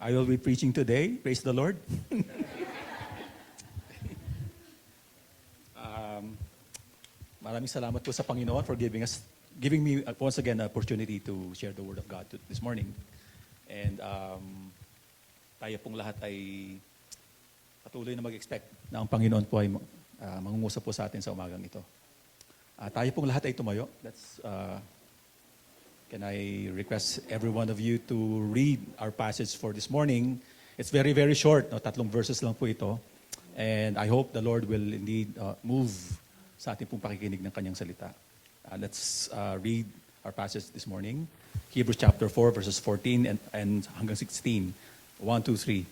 I will be preaching today. Praise the Lord. Maraming salamat po sa Panginoon for giving me once again an opportunity to share the Word of God this morning. And tayo pong lahat ay patuloy na mag-expect na ang Panginoon po ay mangungusap po sa atin sa umagang ito. Tayo pong lahat ay tumayo. Can I request every one of you to read our passage for this morning? It's very, very short. No? 3 verses lang po ito. And I hope the Lord will indeed move sa ating pong pakikinig ng kanyang salita. Let's read our passage this morning. Hebrews chapter 4, verses 14 and hanggang 16. 1, 2, 3.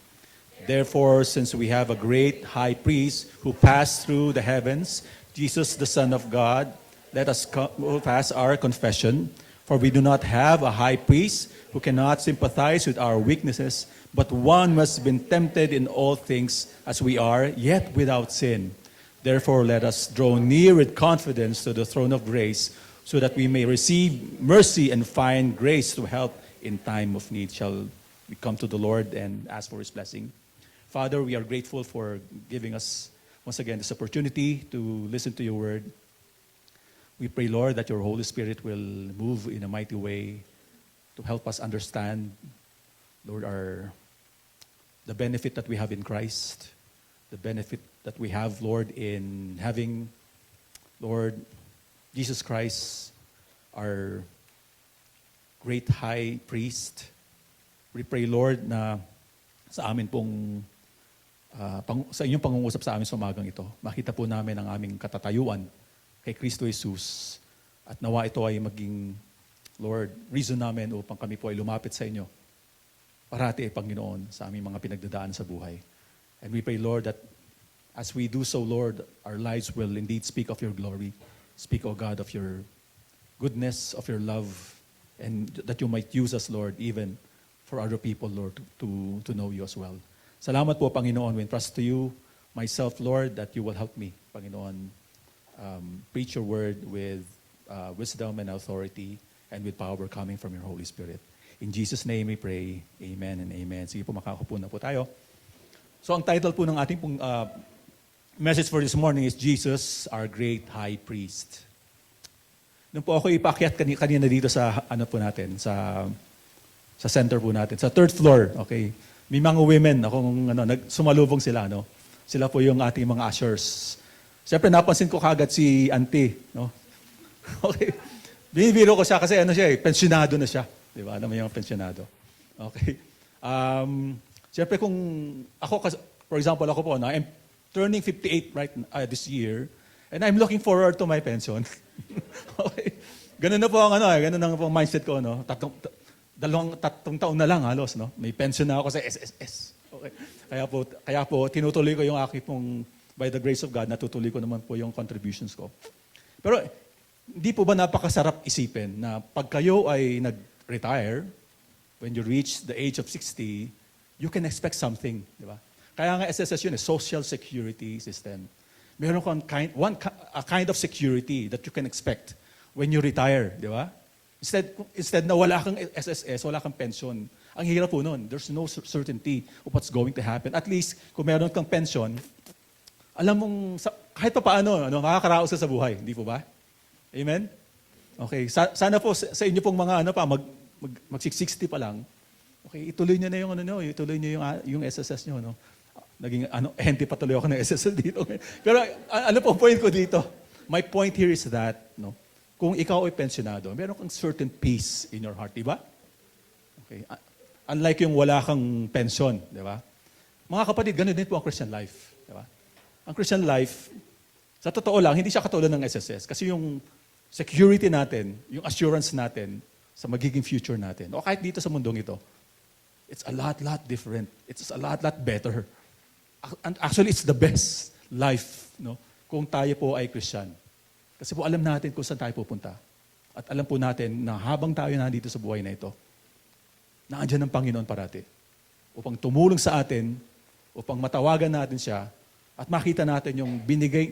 Therefore, since we have a great high priest who passed through the heavens, Jesus, the Son of God, let us pass our confession. For we do not have a high priest who cannot sympathize with our weaknesses, but one who has been tempted in all things as we are, yet without sin. Therefore, let us draw near with confidence to the throne of grace, so that we may receive mercy and find grace to help in time of need. Shall we come to the Lord and ask for His blessing? Father, we are grateful for giving us once again this opportunity to listen to your word. We pray, Lord, that your Holy Spirit will move in a mighty way to help us understand, Lord, the benefit that we have in Christ, the benefit that we have, Lord, in having, Lord, Jesus Christ, our great high priest. We pray, Lord, na sa amin pong, sa inyong pangungusap sa amin sa umagang ito, makita po namin ang aming katatayuan kay Kristo Jesus. At nawa ito ay maging, Lord, reason namin upang kami po ay lumapit sa inyo. Parati ay Panginoon sa aming mga pinagdadaan sa buhay. And we pray, Lord, that as we do so, Lord, our lives will indeed speak of your glory. Speak, O God, of your goodness, of your love, and that you might use us, Lord, even for other people, Lord, to know you as well. Salamat po, Panginoon. We entrust to you myself, Lord, that you will help me, Panginoon, preach your word with wisdom and authority and with power coming from your Holy Spirit. In Jesus' name we pray. Amen and amen. Sige po, makakapo na po tayo. So ang title po ng ating pong message for this morning is Jesus, our great high priest. Nung po ako ipakyat kanina dito sa ano po natin, sa center po natin, sa 3rd floor, okay. May mga women akong sumalubong sila, no. Sila po yung ating mga ushers. Siyempre napansin ko kagad si auntie, no. Okay. Binibiro ko siya kasi pensyonado na siya, di ba? Alam mo yung pensyonado. Okay. Siyempre kung ako, for example, ako po, I'm turning 58 this year, and I'm looking forward to my pension. Okay. Ganun na po ang ganun na po ang mindset ko, no. Tatlong taon na lang halos, no. May pension na ako sa SSS. Okay. Kaya po tinutuloy ko yung aking pong, by the grace of God, natutuloy ko naman po yung contributions ko. Pero hindi po ba napakasarap isipin na pag kayo ay nag-retire, when you reach the age of 60, you can expect something, di ba? Kaya nga SSS yun, social security system. Meron kang a kind of security that you can expect when you retire, di ba? Instead na wala kang SSS, wala kang pension. Ang hirap po nun. There's no certainty of what's going to happen. At least, kung meron kang pension, alam mong, kahit pa paano, makakaraos ka sa buhay. Hindi po ba? Amen? Okay. Sana po sa inyo pong mga mag-60 pa lang, okay, ituloy niyo na yung ituloy niyo yung SSS niyo, no? Naging hindi pa tuloy ako ng SSS dito. Pero ano po point ko dito? My point here is that, no, kung ikaw ay pensionado, meron kang certain peace in your heart, di ba? Okay. Unlike yung wala kang pension, di ba? Mga kapatid, ganun din po ang Christian life, di ba? Ang Christian life, sa totoo lang, hindi siya katulad ng SSS kasi yung security natin, yung assurance natin sa magiging future natin, o kahit dito sa mundong ito, it's a lot different. It's a lot better. And actually, it's the best life, no? Kung tayo po ay Christian. Kasi po alam natin kung saan tayo pupunta. At alam po natin na habang tayo nandito sa buhay na ito, naandyan ang Panginoon parati. Upang tumulong sa atin, upang matawagan natin siya, at makita natin yung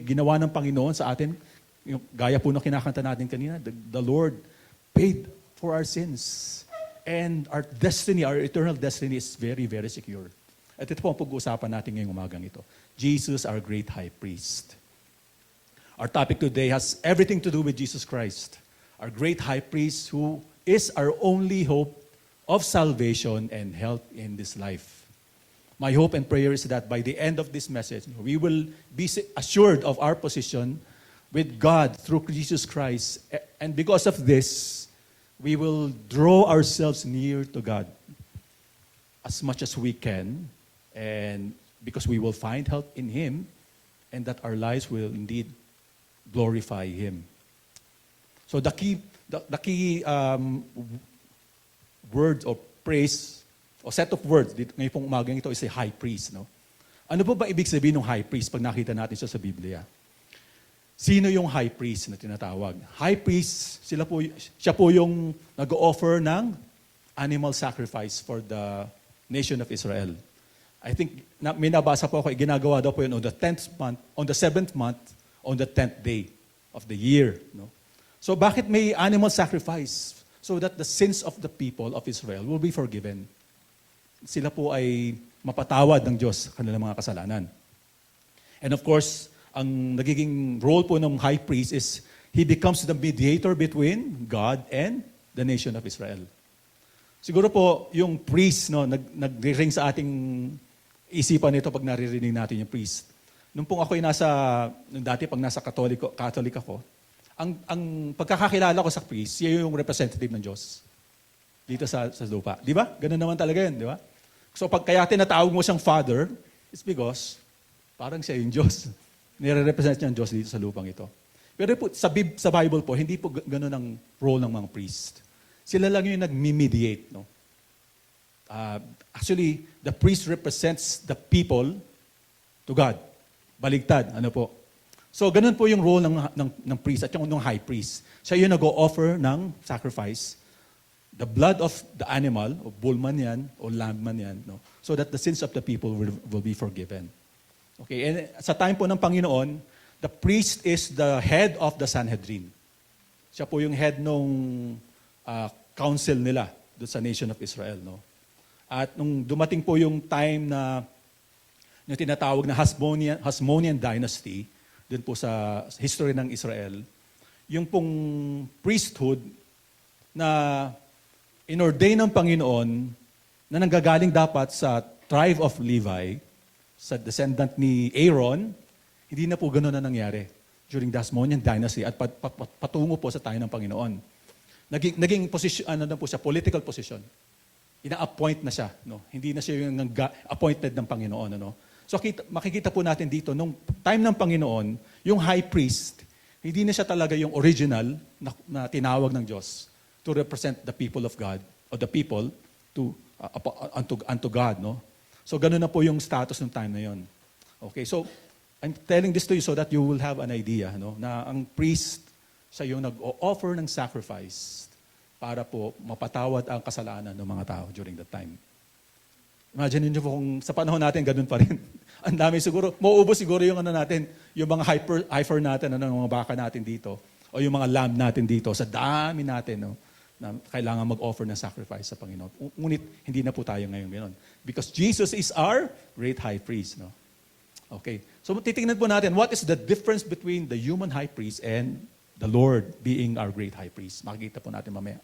ginawa ng Panginoon sa atin, yung gaya po na kinakanta natin kanina, the Lord paid for our sins. And our destiny, our eternal destiny is very, very secure. At ito po ang pag-uusapan natin ngayong umagang ito. Jesus, our great high priest. Our topic today has everything to do with Jesus Christ, our great high priest who is our only hope of salvation and help in this life. My hope and prayer is that by the end of this message, we will be assured of our position with God through Jesus Christ. And because of this, we will draw ourselves near to God as much as we can, and because we will find help in Him, and that our lives will indeed glorify Him. So the key word or praise, o set of words, ngayon pong umagang ito is a high priest. No? Ano po ba ibig sabihin ng high priest pag nakita natin siya sa Biblia? Sino yung high priest na tinatawag? High priest, siya po yung nag-offer ng animal sacrifice for the nation of Israel. I think, may nabasa po ako, ginagawa daw po yun on the 10th month, on the 7th month, on the 10th day of the year. No? So bakit may animal sacrifice? So that the sins of the people of Israel will be forgiven. Sila po ay mapatawad ng Diyos sa kanilang mga kasalanan. And of course, ang nagiging role po ng high priest is he becomes the mediator between God and the nation of Israel. Siguro po yung priest nag-ring sa ating isipan nito pag naririnig natin yung priest. Nung pong ako'y dati pag nasa Catholic ako, ang pagkakakilala ko sa priest, siya yung representative ng Diyos dito sa lupa. Di ba? Ganun naman talaga yun, di ba? So pag kaya tinatawag mo siyang Father, it's because parang siya yung Diyos. Nire-represent niya ang Diyos dito sa lupang ito. Pero po, sa Bible po, hindi po gano'n ang role ng mga priest. Sila lang yung nag-mediate. No? Actually, the priest represents the people to God. Baligtad, ano po. So, ganun po yung role ng priest at yung high priest. Siya yung nag-o-offer ng sacrifice. The blood of the animal, o bull man yan, o lamb man yan, no? So that the sins of the people will be forgiven. Okay, and sa time po ng Panginoon, the priest is the head of the Sanhedrin. Siya po yung head nung council nila doon sa nation of Israel. No? At nung dumating po yung time na yung tinatawag na Hasmonean Dynasty, doon po sa history ng Israel, yung pong priesthood na inordain ng Panginoon na nanggagaling dapat sa tribe of Levi, sa descendant ni Aaron, hindi na po gano'n na nangyari during the Hasmonean Dynasty at patungo po sa tayo ng Panginoon. Naging position, na po siya, political position. Ina-appoint na siya. No? Hindi na siya yung appointed ng Panginoon. Ano? So makikita po natin dito, nung time ng Panginoon, yung high priest, hindi na siya talaga yung original na tinawag ng Diyos to represent the people of God, or the people unto God. No? So, ganun na po yung status ng time na yon. Okay, so, I'm telling this to you so that you will have an idea, no? Na ang priest, siya yung nag-offer ng sacrifice para po mapatawad ang kasalanan ng mga tao during that time. Imagine niyo po kung sa panahon natin, ganun pa rin. Ang dami siguro, mauubos siguro yung natin, yung mga heifer natin, mga baka natin dito, o yung mga lamb natin dito, sa dami natin, no? Na kailangan mag-offer ng sacrifice sa Panginoon. Ngunit hindi na po tayo ngayon ganoon. Because Jesus is our great high priest. No? Okay. So titingnan po natin, what is the difference between the human high priest and the Lord being our great high priest? Makikita po natin mamaya.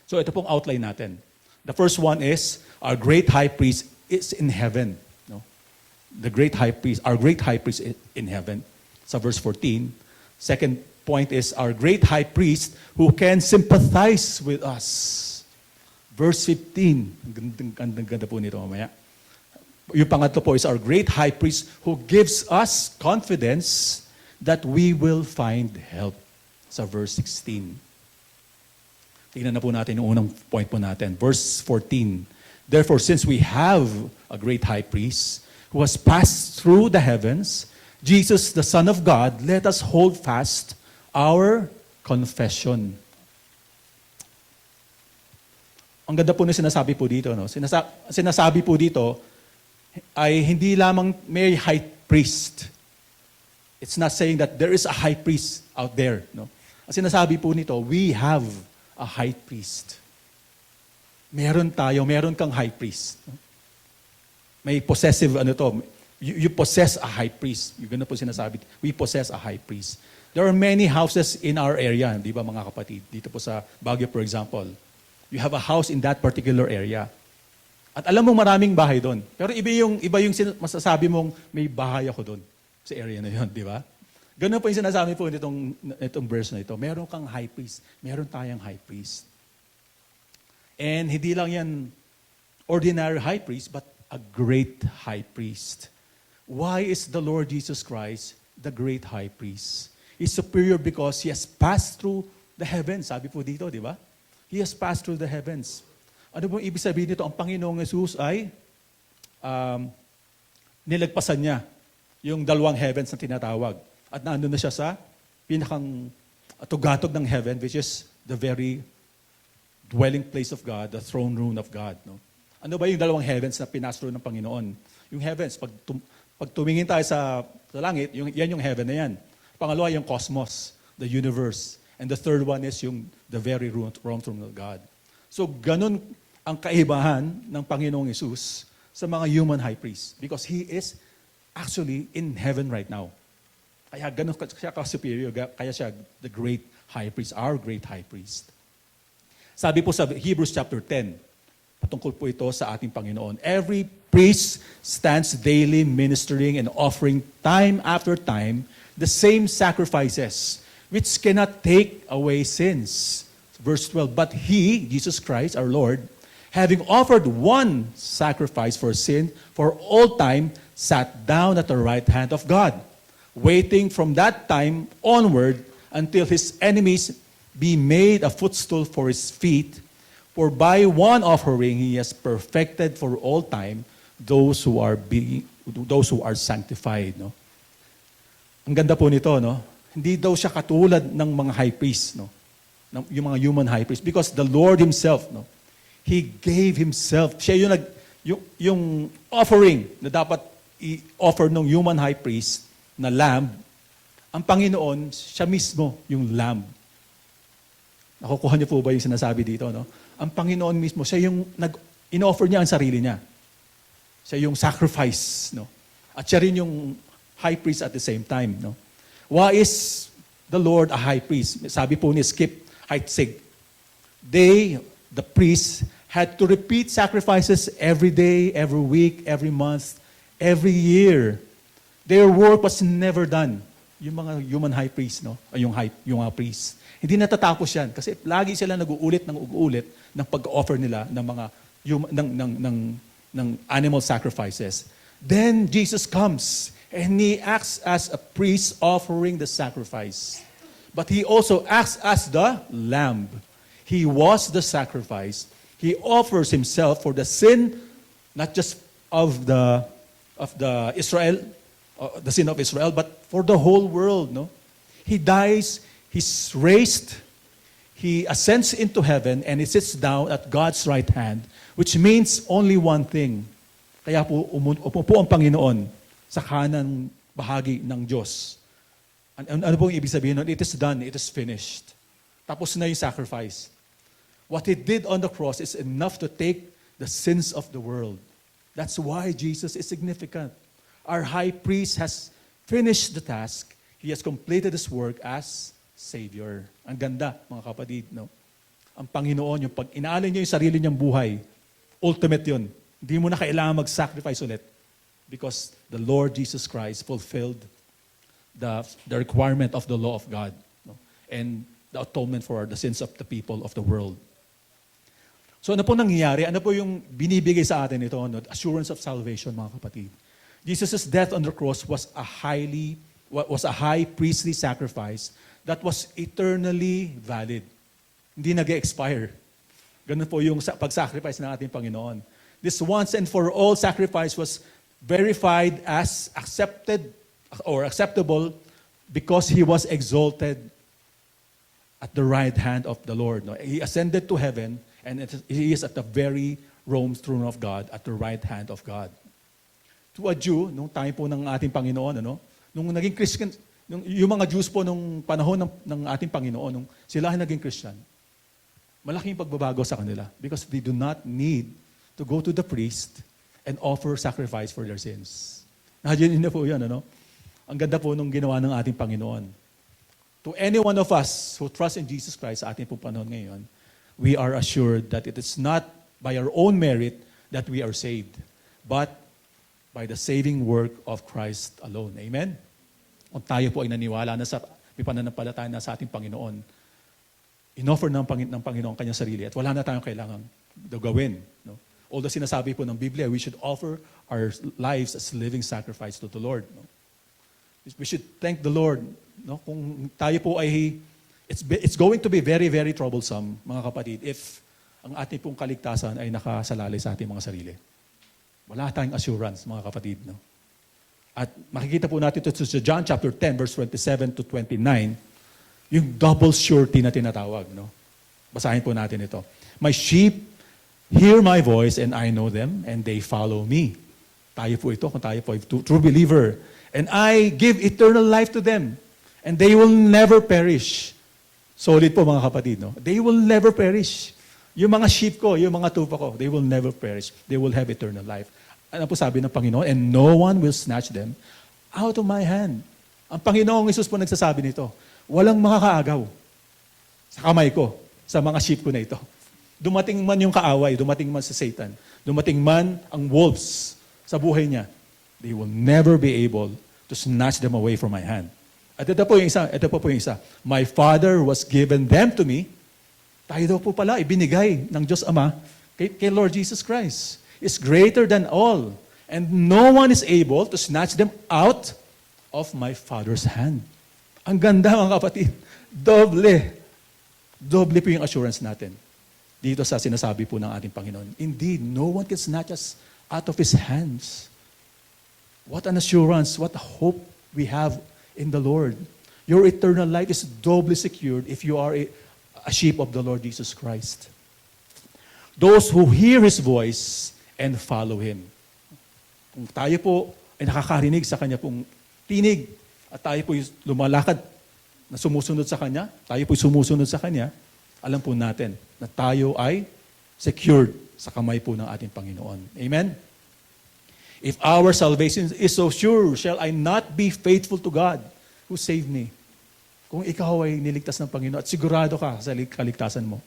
So ito pong outline natin. The first one is, our great high priest is in heaven. No? The great high priest, our great high priest is in heaven. Sa verse 14. Second point is our great high priest who can sympathize with us. Verse 15. Ang ganda po nito mamaya. Yung pangatlo po is our great high priest who gives us confidence that we will find help. Sa verse 16. Tingnan na po natin yung unang point po natin. Verse 14. Therefore, since we have a great high priest who has passed through the heavens, Jesus, the Son of God, let us hold fast our confession. Ang ganda po na sinasabi po dito. No? Sinasabi po dito ay hindi lamang may high priest. It's not saying that there is a high priest out there. No? Ang sinasabi po nito, we have a high priest. meron kang high priest. May possessive, you possess a high priest. Yung ganun po sinasabi, we possess a high priest. There are many houses in our area, di ba mga kapatid? Dito po sa Baguio, for example. You have a house in that particular area. At alam mo maraming bahay doon. Pero iba yung masasabi mong may bahay ako doon sa area na yun, di ba? Ganun po yung sinasabi po itong verse na ito. Meron kang high priest. Meron tayong high priest. And hindi lang yan ordinary high priest, but a great high priest. Why is the Lord Jesus Christ the great high priest? He's superior because He has passed through the heavens. Sabi po dito, di ba? He has passed through the heavens. Ano pong ibig sabihin nito? Ang Panginoong Jesus ay nilagpasan niya yung dalawang heavens na tinatawag. At naandun na siya sa pinakang tugatog ng heaven, which is the very dwelling place of God, the throne room of God. No? Ano ba yung dalawang heavens na pinastro ng Panginoon? Yung heavens, pag tumingin tayo sa langit, yan yung heaven na yan. Pangalawa, yung cosmos, the universe. And the third one is the very throne room of God. So, ganun ang kaibahan ng Panginoong Yesus sa mga human high priests. Because He is actually in heaven right now. Kaya ganun siya ka-superior, kaya siya the great high priest, our great high priest. Sabi po sa Hebrews chapter 10, patungkol po ito sa ating Panginoon. Every priest stands daily ministering and offering time after time the same sacrifices, which cannot take away sins. Verse 12, but He, Jesus Christ, our Lord, having offered one sacrifice for sin for all time, sat down at the right hand of God, waiting from that time onward until His enemies be made a footstool for His feet. For by one offering He has perfected for all time those who are sanctified. No? Ang ganda po nito, no? Hindi daw siya katulad ng mga high priest, no? Yung mga human high priest, because the Lord Himself, no? He gave Himself. Siya yung offering na dapat i-offer ng human high priest na lamb. Ang Panginoon, siya mismo yung lamb. Nakukuha niyo po ba yung sinasabi dito, no? Ang Panginoon mismo, siya yung in-offer niya ang sarili niya. Siya yung sacrifice, no? At siya rin yung high priest at the same time, no? Why is the Lord a high priest? Sabi po ni Skip Heitzig, the priests, had to repeat sacrifices every day, every week, every month, every year. Their work was never done. Yung mga human high priest, no? Yung mga priest. Hindi natatapos yan kasi lagi sila nag-uulit ng pag-offer nila ng mga ng animal sacrifices. Then Jesus comes and He acts as a priest offering the sacrifice. But He also acts as the lamb. He was the sacrifice. He offers Himself for the sin, not just of the sin of Israel, but for the whole world. No, He dies. He's raised, He ascends into heaven, and He sits down at God's right hand, which means only one thing. Kaya po umupo ang Panginoon sa kanang bahagi ng Diyos. Ano pong ibig sabihin nun? It is done, it is finished. Tapos na yung sacrifice. What He did on the cross is enough to take the sins of the world. That's why Jesus is significant. Our high priest has finished the task. He has completed His work as Savior. Ang ganda, mga kapatid, no? Ang Panginoon, yung pag inaalay niya yung sarili niyang buhay, ultimate yun. Hindi mo na kailangan mag-sacrifice ulit because the Lord Jesus Christ fulfilled the requirement of the law of God, no? And the atonement for the sins of the people of the world. So ano po nangyayari? Ano po yung binibigay sa atin ito? No? Assurance of salvation, mga kapatid. Jesus' death on the cross was a high priestly sacrifice that was eternally valid. Hindi nag-expire. Ganun po yung pag-sacrifice ng ating Panginoon. This once and for all sacrifice was verified as accepted or acceptable because He was exalted at the right hand of the Lord. No? He ascended to heaven and He is at the very throne of God, at the right hand of God. To a Jew, nung time po ng ating Panginoon, nung naging Christian, yung mga Jews po nung panahon ng ating Panginoon, nung sila ay naging Christian, malaking pagbabago sa kanila because they do not need to go to the priest and offer sacrifice for their sins. Nandiyan na po yan, ano? Ang ganda po nung ginawa ng ating Panginoon. To any one of us who trust in Jesus Christ sa ating pong panahon ngayon, we are assured that it is not by our own merit that we are saved, but by the saving work of Christ alone. Amen? Kung tayo po ay naniwala na sa pananampalataya na sa ating Panginoon, inoffer ng Panginoon ang kanyang sarili at wala na tayong kailangan gawin. No? Although sinasabi po ng Biblia, we should offer our lives as living sacrifice to the Lord. No? We should thank the Lord. No? Kung tayo po ay, it's going to be very, very troublesome, mga kapatid, if ang ating pong kaligtasan ay nakasalalay sa ating mga sarili. Wala tayong assurance, mga kapatid. No? At makikita po natin ito sa John chapter 10, verse 27 to 29, yung double surety na tinatawag. No? Basahin po natin ito. My sheep hear my voice and I know them and they follow me. Tayo po ito, kung tayo po ay true believer. And I give eternal life to them and they will never perish. Solid po mga kapatid, no? They will never perish. Yung mga sheep ko, yung mga tupa ko, they will never perish. They will have eternal life. Ano po sabi ng Panginoon? And no one will snatch them out of my hand. Ang Panginoong Hesus po nagsasabi nito, walang makakaagaw sa kamay ko, sa mga sheep ko na ito. Dumating man yung kaaway, dumating man si Satan, dumating man ang wolves sa buhay niya, they will never be able to snatch them away from my hand. At ito po yung isa, my Father was given them to me. Tayo daw po pala, ibinigay ng Diyos Ama kay Lord Jesus Christ. Is greater than all. And no one is able to snatch them out of my Father's hand. Ang ganda mga kapatid. Doble po yung assurance natin. Dito sa sinasabi po ng ating Panginoon. Indeed, no one can snatch us out of His hands. What an assurance, what hope we have in the Lord. Your eternal life is doubly secured if you are a sheep of the Lord Jesus Christ. Those who hear His voice and follow Him. Kung tayo po ay nakakarinig sa Kanya pong tinig at tayo po lumalakad na sumusunod sa Kanya, tayo po sumusunod sa Kanya, alam po natin na tayo ay secured sa kamay po ng ating Panginoon. Amen? If our salvation is so sure, shall I not be faithful to God who saved me? Kung ikaw ay niligtas ng Panginoon at sigurado ka sa kaligtasan mo,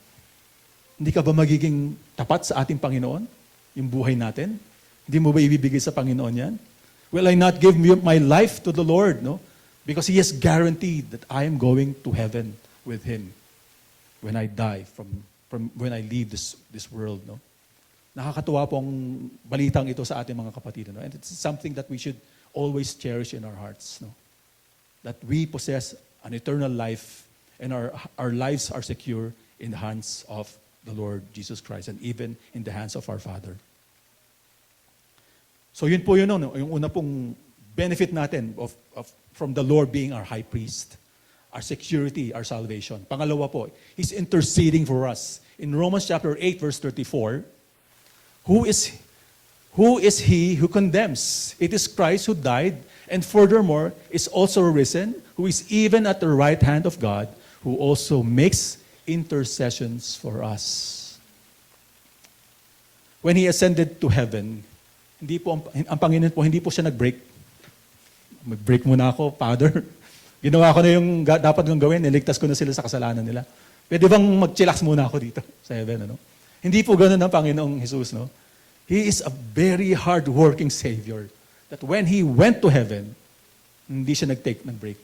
hindi ka ba magiging tapat sa ating Panginoon? Yung buhay natin? Hindi mo ba ibibigay sa Panginoon yan? Will I not give my life to the Lord? No? Because He has guaranteed that I am going to heaven with Him when I die, from when I leave this world. No? Nakakatuwa pong balitang ito sa ating mga kapatid. No? And it's something that we should always cherish in our hearts. No? That we possess an eternal life and our lives are secure in the hands of the Lord Jesus Christ and even in the hands of our Father. So yun po yun, no? Yung una pong benefit natin from the Lord being our high priest. Our security, our salvation. Pangalawa po, He's interceding for us. In Romans chapter 8, verse 34, Who is He who condemns? It is Christ who died, and furthermore is also risen, who is even at the right hand of God, who also makes intercessions for us. When He ascended to heaven, ang Panginoon po, hindi po siya nag-break. Mag-break muna ako, Father. Ginawa ko na yung dapat kong gawin, niligtas ko na sila sa kasalanan nila. Pwede bang mag-chillax muna ako dito sa heaven, ano? Hindi po ganoon ang Panginoong Jesus, no? He is a very hard-working Savior. That when He went to heaven, hindi siya nag-take ng break.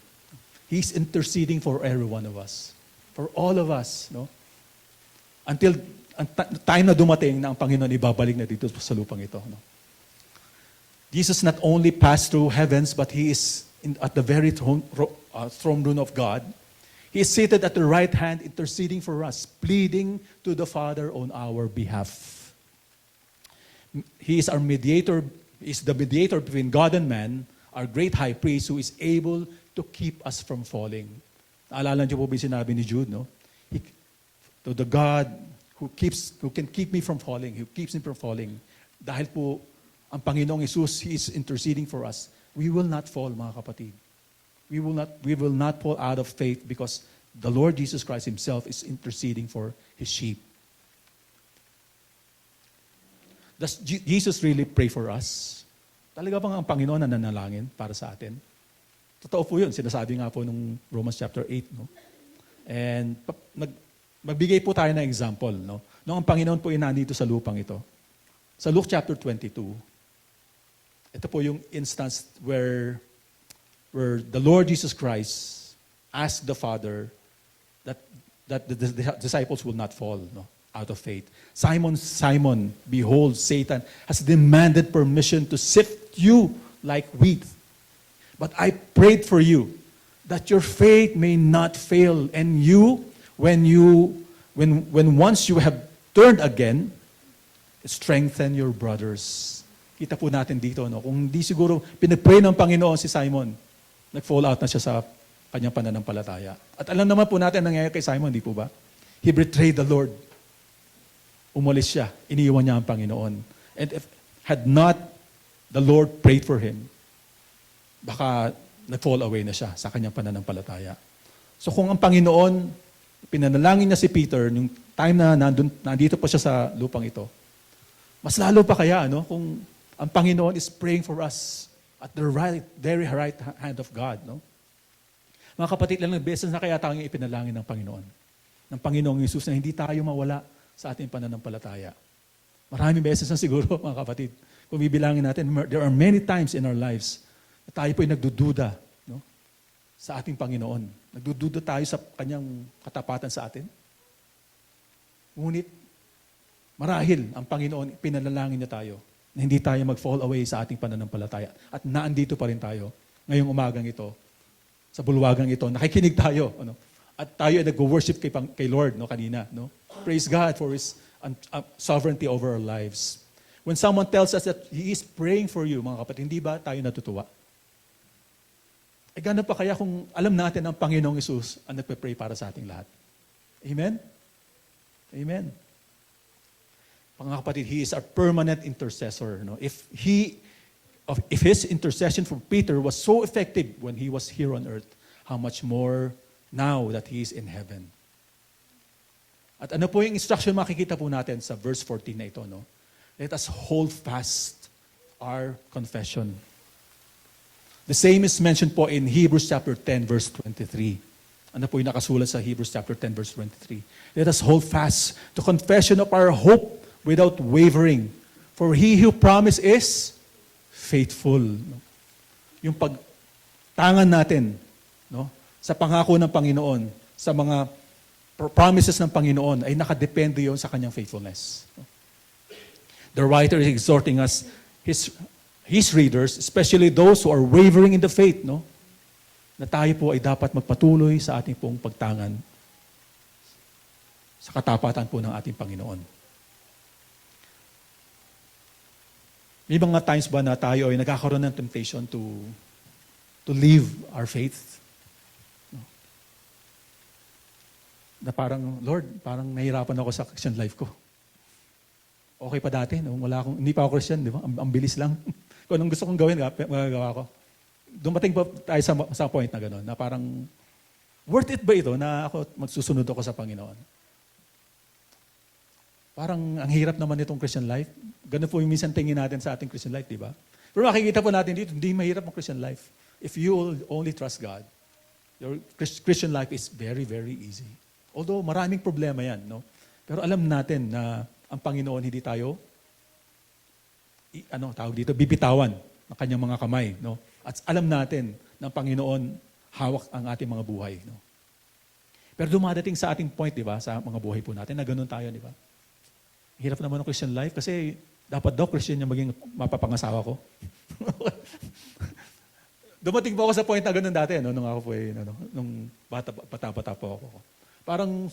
He's interceding for every one of us. For all of us, no? Until time na dumating na ang Panginoon ibabalik na dito sa lupang ito, no? Jesus not only passed through heavens, but He is at the very throne room of God. He is seated at the right hand, interceding for us, pleading to the Father on our behalf. He is our mediator, He is the mediator between God and man, our great high priest who is able to keep us from falling. Naalala niyo po ba yung sinabi ni Jude, no? To the God who can keep me from falling, who keeps me from falling. Dahil po, ang Panginoong Jesus, He is interceding for us. We will not fall, mga kapatid. We will not fall out of faith because the Lord Jesus Christ Himself is interceding for His sheep. Does Jesus really pray for us? Talaga bang ang Panginoon na nanalangin para sa atin? Totoo po yun. Sinasabi nga po nung Romans chapter 8. No? And magbigay po tayo ng example. No? Nung ang Panginoon po nandito sa lupang ito. Sa Luke chapter 22, ito po yung instance where the Lord Jesus Christ asked the Father that the disciples will not fall out of faith. Simon, Simon, behold, Satan has demanded permission to sift you like wheat. But I prayed for you that your faith may not fail, and you, when once you have turned again, strengthen your brothers. Kita po natin dito, kung hindi siguro pinag-pray ng Panginoon si Simon, nag-fall out na siya sa kanyang pananampalataya. At alam naman po natin ang nangyayari kay Simon, di po ba? He betrayed the Lord. Umalis siya. Iniiwan niya ang Panginoon. And if had not the Lord prayed for him, baka nag-fall away na siya sa kanyang pananampalataya. So kung ang Panginoon, pinanalangin niya si Peter, yung time na nandito pa siya sa lupang ito, mas lalo pa kaya, kung ang Panginoon is praying for us at the very right hand of God, Mga kapatid, lang beses na kaya tayong ipinalangin ng Panginoon. Ng Panginoong Yesus na hindi tayo mawala sa ating pananampalataya. Maraming beses na siguro, mga kapatid. Kung bibilangin natin, there are many times in our lives na tayo po ay nagdududa sa ating Panginoon. Nagdududa tayo sa kanyang katapatan sa atin. Ngunit, marahil ang Panginoon, pinanalangin niya tayo na hindi tayo mag-fall away sa ating pananampalataya. At naandito pa rin tayo ngayong umagang ito, sa bulwagang ito, nakikinig tayo. At tayo ay nag-worship kay Lord kanina. Praise God for His sovereignty over our lives. When someone tells us that He is praying for you, mga kapatid, hindi ba tayo natutuwa? Gano'n pa kaya kung alam natin ang Panginoong Yesus ang nagpe-pray para sa ating lahat? Amen? Amen. Mga kapatid, He is our permanent intercessor. If His intercession for Peter was so effective when he was here on earth, how much more now that He is in heaven. At ano po yung instruction makikita po natin sa verse 14 na ito, Let us hold fast our confession. The same is mentioned po in Hebrews chapter 10 verse 23. Ano po yung nakasulat sa Hebrews chapter 10 verse 23? Let us hold fast the confession of our hope without wavering. For He who promised is faithful. Yung pagtangan natin sa pangako ng Panginoon, sa mga promises ng Panginoon, ay nakadepende yon sa kanyang faithfulness. The writer is exhorting us, his readers, especially those who are wavering in the faith, na tayo po ay dapat magpatuloy sa ating pong pagtangan sa katapatan po ng ating Panginoon. May mga times ba na tayo ay nagkakaroon ng temptation to leave our faith? Na parang, Lord, parang nahihirapan ako sa Christian life ko. Okay pa dati, hindi pa ako Christian, di ba? Ang bilis lang. Kung anong gusto kong gawin, magagawa ko. Dumating pa tayo sa point na gano'n, na parang, worth it ba ito na ako magsusunod ako sa Panginoon? Parang ang hirap naman itong Christian life. Ganun po yung minsan tingin natin sa ating Christian life, di ba? Pero makikita po natin dito, hindi mahirap ang Christian life. If you will only trust God, your Christian life is very, very easy. Although maraming problema yan, Pero alam natin na ang Panginoon hindi tayo, bibitawan ng kanyang mga kamay, At alam natin na ang Panginoon hawak ang ating mga buhay, Pero dumadating sa ating point, di ba, sa mga buhay po natin, na ganun tayo, di ba? Hirap naman ang Christian life kasi dapat daw Christian yung maging mapapangasawa ko. Dumating po ako sa point na ganun dati, nung ako po nung bata-bata po ako. Parang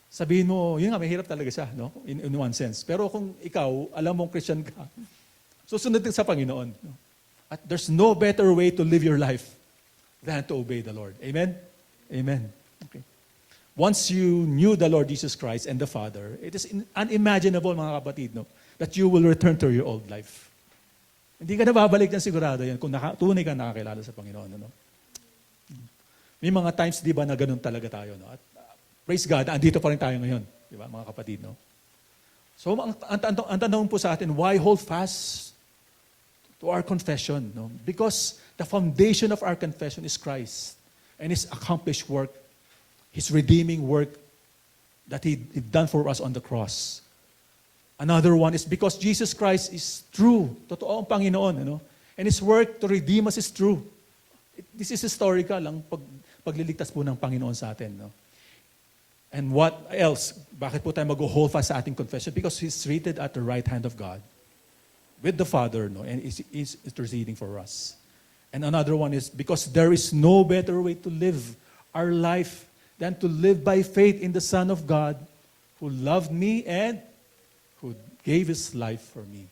sabihin mo, yun nga, may hirap talaga siya, in one sense. Pero kung ikaw, alam mong Christian ka, susunod din sa Panginoon. At there's no better way to live your life than to obey the Lord. Amen? Amen. Okay. Once you knew the Lord Jesus Christ and the Father, it is unimaginable, mga kapatid, that you will return to your old life. Hindi ka na babalik ng sigurado yan kung tunay ka nakakilala sa Panginoon. May mga times, di ba, na ganun talaga tayo. At praise God, andito pa rin tayo ngayon. Di ba, mga kapatid. So, ang tanong po sa atin, why hold fast to our confession? No? Because the foundation of our confession is Christ and His accomplished work, His redeeming work that He done for us on the cross. Another one is because Jesus Christ is true. Totoo ang Panginoon. Ano? And His work to redeem us is true. This is historical, ang pagliligtas po ng Panginoon sa atin. No? And what else? Bakit po tayo mag-hold fast sa ating confession? Because He's seated at the right hand of God with the Father, no? And is interceding for us. And another one is because there is no better way to live our life than to live by faith in the Son of God who loved me and who gave His life for me.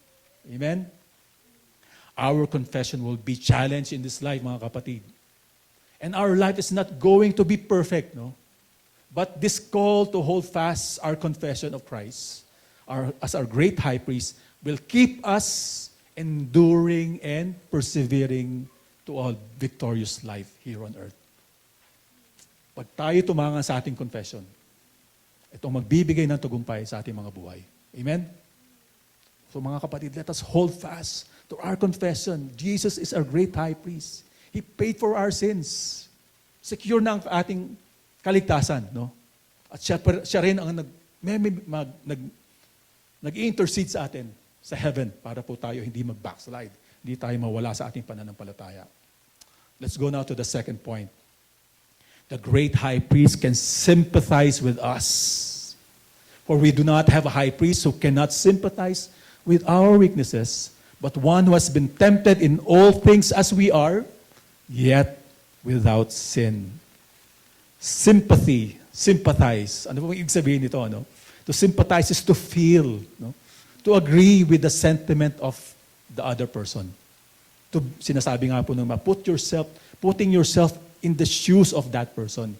Amen? Our confession will be challenged in this life, mga kapatid. And our life is not going to be perfect, no? But this call to hold fast our confession of Christ as our great high priest will keep us enduring and persevering to a victorious life here on earth. Pag tayo tumanga sa ating confession, itong magbibigay ng tagumpay sa ating mga buhay. Amen? So mga kapatid, let us hold fast to our confession. Jesus is our great high priest. He paid for our sins. Secure na ang ating kaligtasan, no? At siya rin ang nag-intercede sa atin sa heaven para po tayo hindi mag-backslide. Hindi tayo mawala sa ating pananampalataya. Let's go now to the second point. The great high priest can sympathize with us. For we do not have a high priest who cannot sympathize with our weaknesses, but one who has been tempted in all things as we are, yet without sin. Sympathize. Ano po ibig sabihin nito? No? To sympathize is to feel. No? To agree with the sentiment of the other person. Sinasabi nga po naman, putting yourself in the shoes of that person.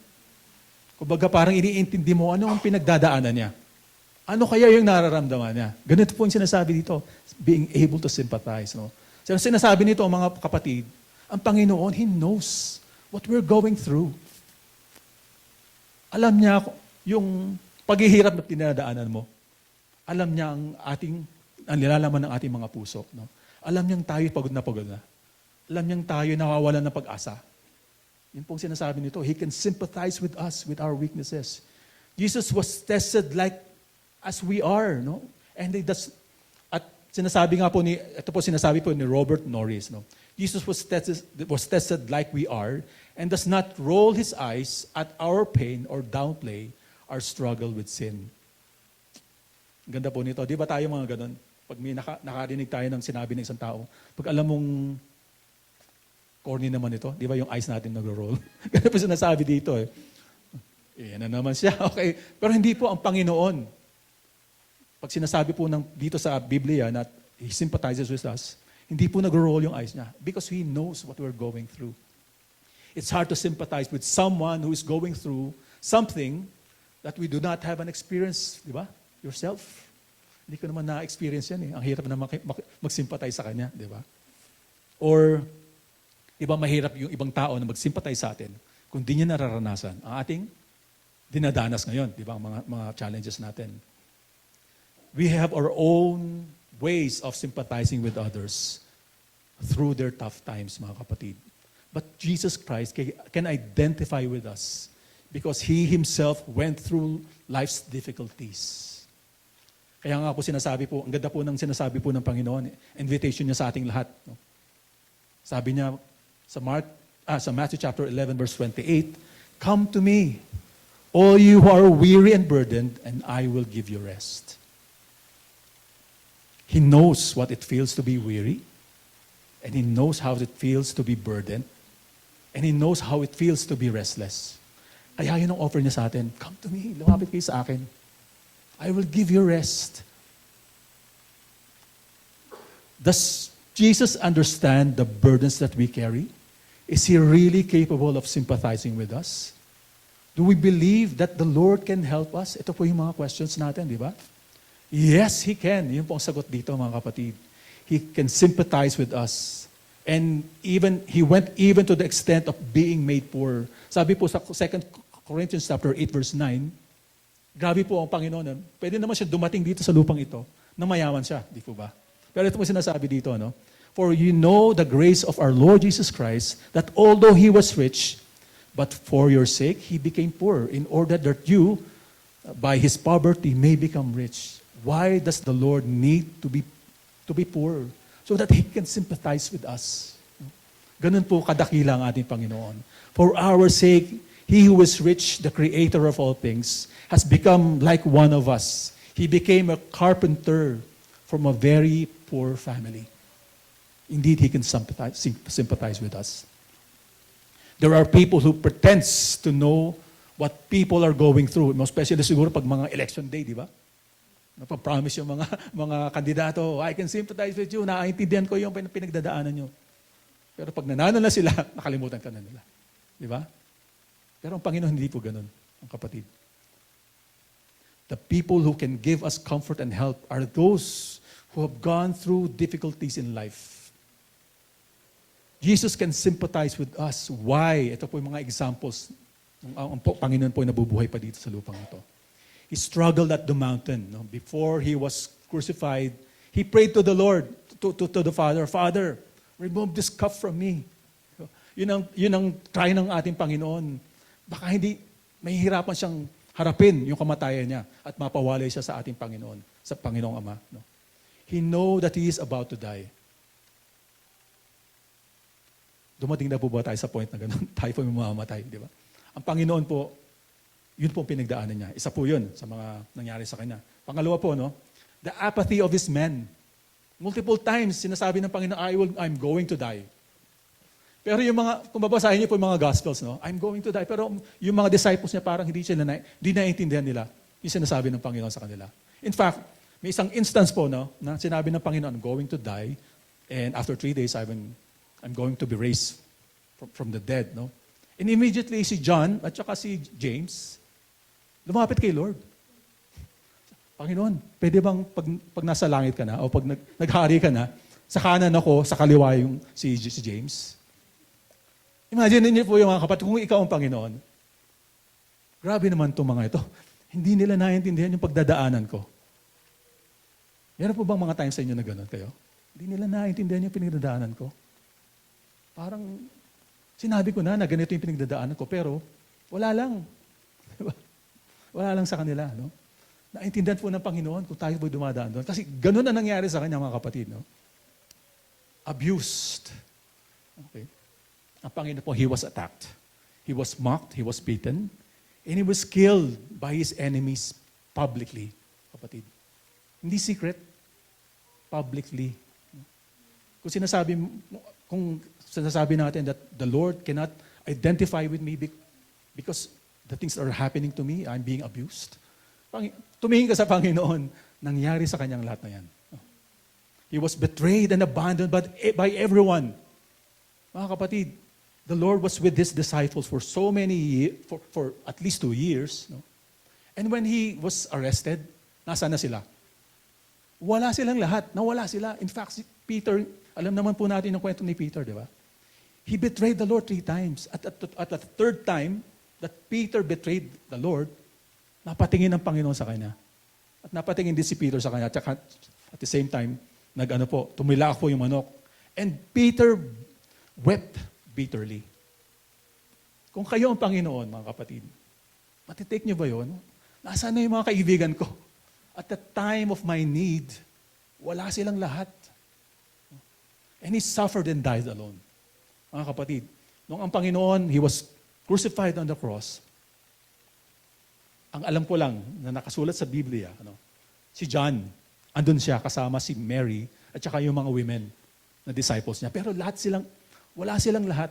Kumbaga parang iniintindi mo, ano ang pinagdadaanan niya? Ano kaya yung nararamdaman niya? Ganito po yung sinasabi dito, being able to sympathize. No? Sinasabi nito, mga kapatid, ang Panginoon, He knows what we're going through. Alam niya yung paghihirap na tinadaanan mo. Alam niya ang nilalaman ng ating mga puso. No? Alam niyang tayo pagod na. Alam niyang tayo nawawalan ng pag-asa. Yun pong sinasabi nito. He can sympathize with us, with our weaknesses. Jesus was tested like as we are. No? And at sinasabi nga po sinasabi po ni Robert Norris. No? Jesus was tested like we are and does not roll His eyes at our pain or downplay our struggle with sin. Ganda po nito. Di ba tayo mga ganun? Pag may nakarinig tayo ng sinabi ng isang tao, pag alam mong corny naman ito, di ba yung eyes natin nag-roll? Ganun po sinasabi dito eh. Yan na naman siya. Okay. Pero hindi po ang Panginoon. Pag sinasabi po dito sa Biblia na He sympathizes with us, hindi po nag-roll yung eyes niya because He knows what we're going through. It's hard to sympathize with someone who is going through something that we do not have an experience, di ba? Yourself. Hindi ko naman na-experience yan eh. Ang hirap na mag-sympathize sa kanya, di ba? Or, di ba mahirap yung ibang tao na mag-sympathize sa atin kung di niya nararanasan ang ating dinadanas ngayon, di ba? Ang mga challenges natin. We have our own ways of sympathizing with others through their tough times, mga kapatid. But Jesus Christ can identify with us because He Himself went through life's difficulties. Kaya nga po sinasabi po, ang ganda po ng sinasabi po ng Panginoon, invitation niya sa ating lahat. No? Sabi niya sa Matthew chapter 11 verse 28, "Come to me, all you who are weary and burdened, and I will give you rest." He knows what it feels to be weary, and He knows how it feels to be burdened, and He knows how it feels to be restless. Kaya yun ang offer niya sa atin, come to me, lumapit kayo sa akin. I will give you rest. Does Jesus understand the burdens that we carry? Is He really capable of sympathizing with us? Do we believe that the Lord can help us? Ito po yung mga questions natin, di ba? Yes, He can. Yun po ang sagot dito, mga kapatid. He can sympathize with us. And He went even to the extent of being made poor. Sabi po sa 2 Corinthians chapter 8 verse 9, Grabe po ang Panginoon. Pwede naman siya dumating dito sa lupang ito na mayaman siya, di po ba? Pero ito mo sinasabi dito, no? For you know the grace of our Lord Jesus Christ, that although He was rich, but for your sake He became poor, in order that you, by His poverty, may become rich. Why does the Lord need to be poor? So that He can sympathize with us. Ganun po kadakila ang ating Panginoon. For our sake, He who is rich, the creator of all things, has become like one of us. He became a carpenter from a very poor family. Indeed, He can sympathize with us. There are people who pretends to know what people are going through, especially siguro pag mga election day, di ba? Napapromise yung mga kandidato, I can sympathize with you, naiintindihan ko yung pinagdadaanan nyo. Pero pag nanalo na sila, nakalimutan ka na nila. Di ba? Pero ang Panginoon hindi po ganun, ang kapatid. The people who can give us comfort and help are those who have gone through difficulties in life. Jesus can sympathize with us. Why? Ito po yung mga examples. Ang Panginoon po ay nabubuhay pa dito sa lupang ito. He struggled at the mountain. No? Before He was crucified, He prayed to the Lord, to the Father, Father, remove this cup from me. Yun ang try ng ating Panginoon. Baka hindi, mahihirapan siyang harapin yung kamatayan niya at mapawalay siya sa ating Panginoon, sa Panginoong Ama. No? He know that He is about to die. Dumating na po ba tayo sa point na gano'n? Tayo po may mamamatay, di ba? Ang Panginoon po, yun po ang pinagdaanan niya. Isa po yun sa mga nangyari sa Kanya. Pangalawa po, no? The apathy of His men. Multiple times, sinasabi ng Panginoon, I'm going to die. Pero yung mga, kung babasahin niyo po yung mga Gospels, no? I'm going to die. Pero yung mga disciples niya, parang hindi naiintindihan nila yung sinasabi ng Panginoon sa kanila. In fact, may isang instance po, no? Na sinabi ng Panginoon, I'm going to die. And after 3 days, I'm going to be raised from the dead, no? And immediately, si John at saka si James, lumapit kay Lord. Panginoon, pwede bang pag nasa langit ka na o pag naghari ka na, sa kanan ako, sa kaliwa yung si James? Imagine niyo po yung mga kapatid, kung ikaw ang Panginoon, grabe naman itong mga ito. Hindi nila naiintindihan yung pagdadaanan ko. Meron po bang mga times sa inyo na gano'n kayo? Hindi nila naiintindihan yung pinagdadaanan ko. Parang, sinabi ko na ganito yung pinagdadaanan ko, pero wala lang. Wala lang sa kanila, no? Naintindihan po ng Panginoon kung tayo po'y dumadaan doon. Kasi ganun ang nangyari sa kanya, mga kapatid, no? Abused. Okay. Ang Panginoon po, He was attacked. He was mocked, He was beaten, and He was killed by His enemies publicly, kapatid. Hindi secret, publicly. Kung sinasabi natin that the Lord cannot identify with me because the things are happening to me, I'm being abused. Tumingin ka sa Panginoon, nangyari sa kanyang lahat na yan. He was betrayed and abandoned by everyone. Mga kapatid, the Lord was with His disciples for so many years, for at least 2 years. No? And when He was arrested, nasaan na sila? Wala silang lahat. Nawala sila. In fact, si Peter, alam naman po natin ang kwento ni Peter, di ba? He betrayed the Lord 3 times. At the third time that Peter betrayed the Lord, napatingin ang Panginoon sa kanya. At napatingin din si Peter sa kanya. At the same time, tumilak po yung manok. And Peter wept bitterly. Kung kayo ang Panginoon, mga kapatid, matitake niyo ba yun? Nasaan na yung mga kaibigan ko? At the time of my need, wala silang lahat. And He suffered and died alone. Mga kapatid, nung ang Panginoon, He was crucified on the cross, ang alam ko lang na nakasulat sa Biblia, si John, andun siya kasama si Mary at saka yung mga women na disciples niya. Pero wala silang lahat.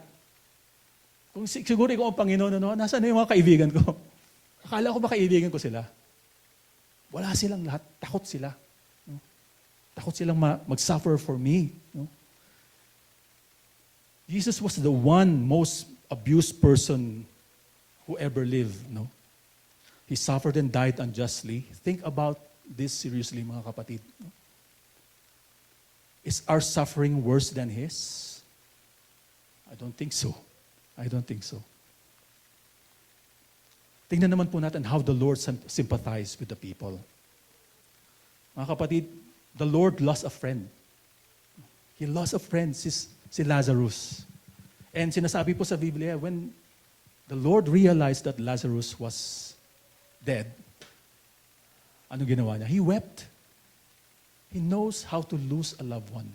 Kung siguro ikaw ang Panginoon, nasaan na yung mga kaibigan ko? Akala ko ba kaibigan ko sila? Wala silang lahat. Takot sila. Takot silang mag-suffer for me. Jesus was the one most abused person who ever lived. He suffered and died unjustly. Think about this seriously, mga kapatid. Is our suffering worse than His? I don't think so. I don't think so. tingnan naman po natin how the Lord sympathized with the people. Mga kapatid, the Lord lost a friend. He lost a friend, si Lazarus. And sinasabi po sa Biblia, when the Lord realized that Lazarus was dead, ano ginawa niya? He wept. He knows how to lose a loved one.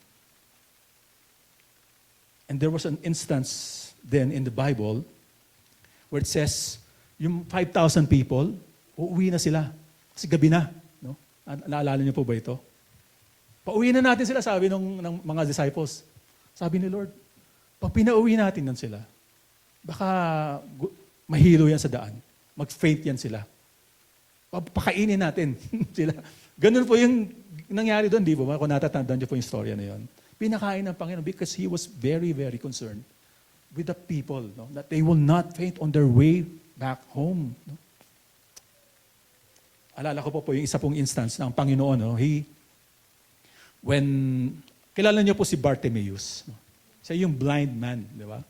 And there was an instance then in the Bible where it says, yung 5,000 people, uuwi na sila. Kasi gabi na. No? Naalala niyo po ba ito? Pauwi na natin sila, sabi ng mga disciples. Sabi ni Lord, pag pinauwi natin yan sila, baka mahilo yan sa daan. Mag-faint yan sila. Pakainin natin sila. Ganun po yung nangyari doon, di ba? Kung natatandaan niyo po yung storya na yun. Pinakain ng Panginoon because He was very, very concerned with the people, no? That they will not faint on their way back home. No? Alala ko po yung isa pong instance ng Panginoon, no? Kilala niyo po si Bartimaeus. No? Siya yung blind man, di ba?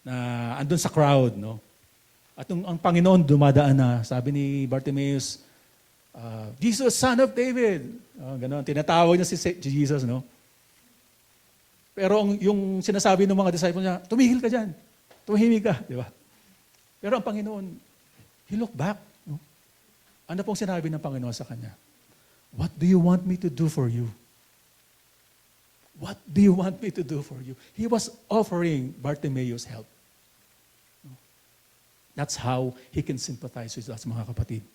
Na andun sa crowd, no? At ang Panginoon dumadaan na, sabi ni Bartimaeus, Jesus, Son of David. Ganon, tinatawag niya si Jesus, no? Pero yung sinasabi ng mga disciples niya, tumigil ka dyan. Tumahimik ka, di ba? Pero ang Panginoon, He looked back. No? Ano pong sinabi ng Panginoon sa kanya? What do you want me to do for you? What do you want me to do for you? He was offering Bartimaeus help. That's how He can sympathize with us, mga kapatid.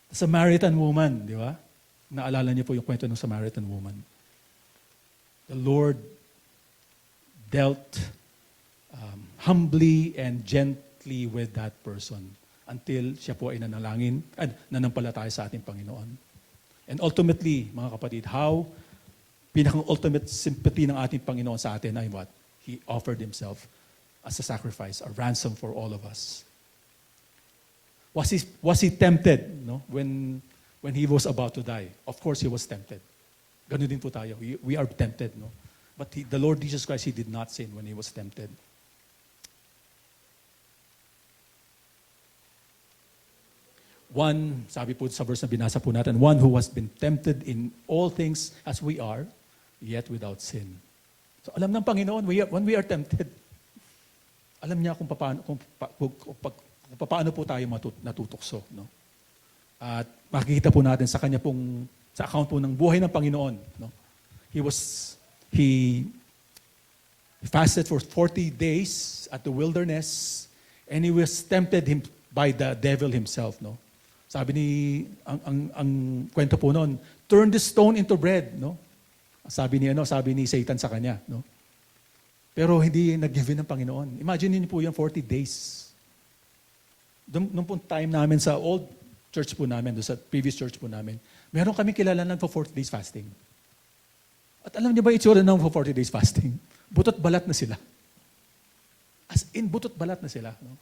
The Samaritan woman, di ba? Naalala niyo po yung kwento ng Samaritan woman. The Lord dealt humbly and gently with that person until siya po ay nanampalataya sa ating Panginoon. And ultimately, mga kapatid, how pinakang ultimate sympathy ng ating Panginoon sa atin ay what? He offered Himself as a sacrifice, a ransom for all of us. Was he tempted, no? When He was about to die? Of course, He was tempted. Ganun din po tayo. We are tempted, no? But the Lord Jesus Christ, He did not sin when He was tempted. One, sabi po sa verse na binasa po natin, one who has been tempted in all things as we are, yet without sin. So alam ng Panginoon, when we are tempted, alam niya kung paano po tayo natutokso. No? At makikita po natin sa kanya pong, sa account po ng buhay ng Panginoon. No? He fasted for 40 days at the wilderness and he was tempted by the devil himself. No? Sabi ang kwento po noon, turn the stone into bread. No? Sabi ni Satan sa kanya. No? Pero hindi nag-give in ng Panginoon. Imagine niyo po yung 40 days. Nung po time namin sa old church po namin, sa previous church po namin, meron kami kilalanan for 40 days fasting. At alam niyo ba itsura ng for 40 days fasting? Butot balat na sila. As in, butot balat na sila. No?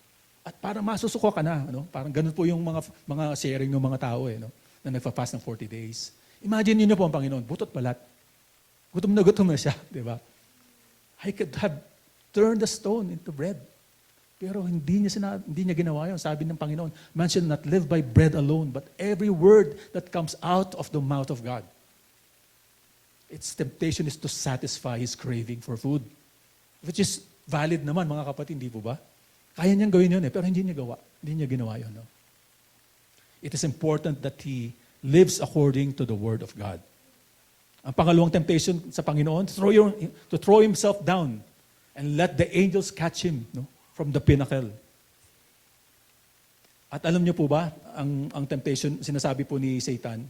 At parang masusuko ka na. No? Parang ganun po yung mga sharing ng mga tao no? Na nagpa-fast ng 40 days. Imagine niyo po ang Panginoon, butot balat. Gutom na siya, di ba? I could have turned the stone into bread. Pero hindi niya ginawa yun. Sabi ng Panginoon, man shall not live by bread alone, but every word that comes out of the mouth of God. Its temptation is to satisfy his craving for food. Which is valid naman, mga kapatid, hindi po ba? Kaya niyang gawin yun pero hindi niya gawa. Hindi niya ginawa yun. No? It is important that he lives according to the Word of God. Ang pangalawang temptation sa Panginoon, to throw himself down and let the angels catch him from the pinnacle. At alam niyo po ba, ang temptation, sinasabi po ni Satan,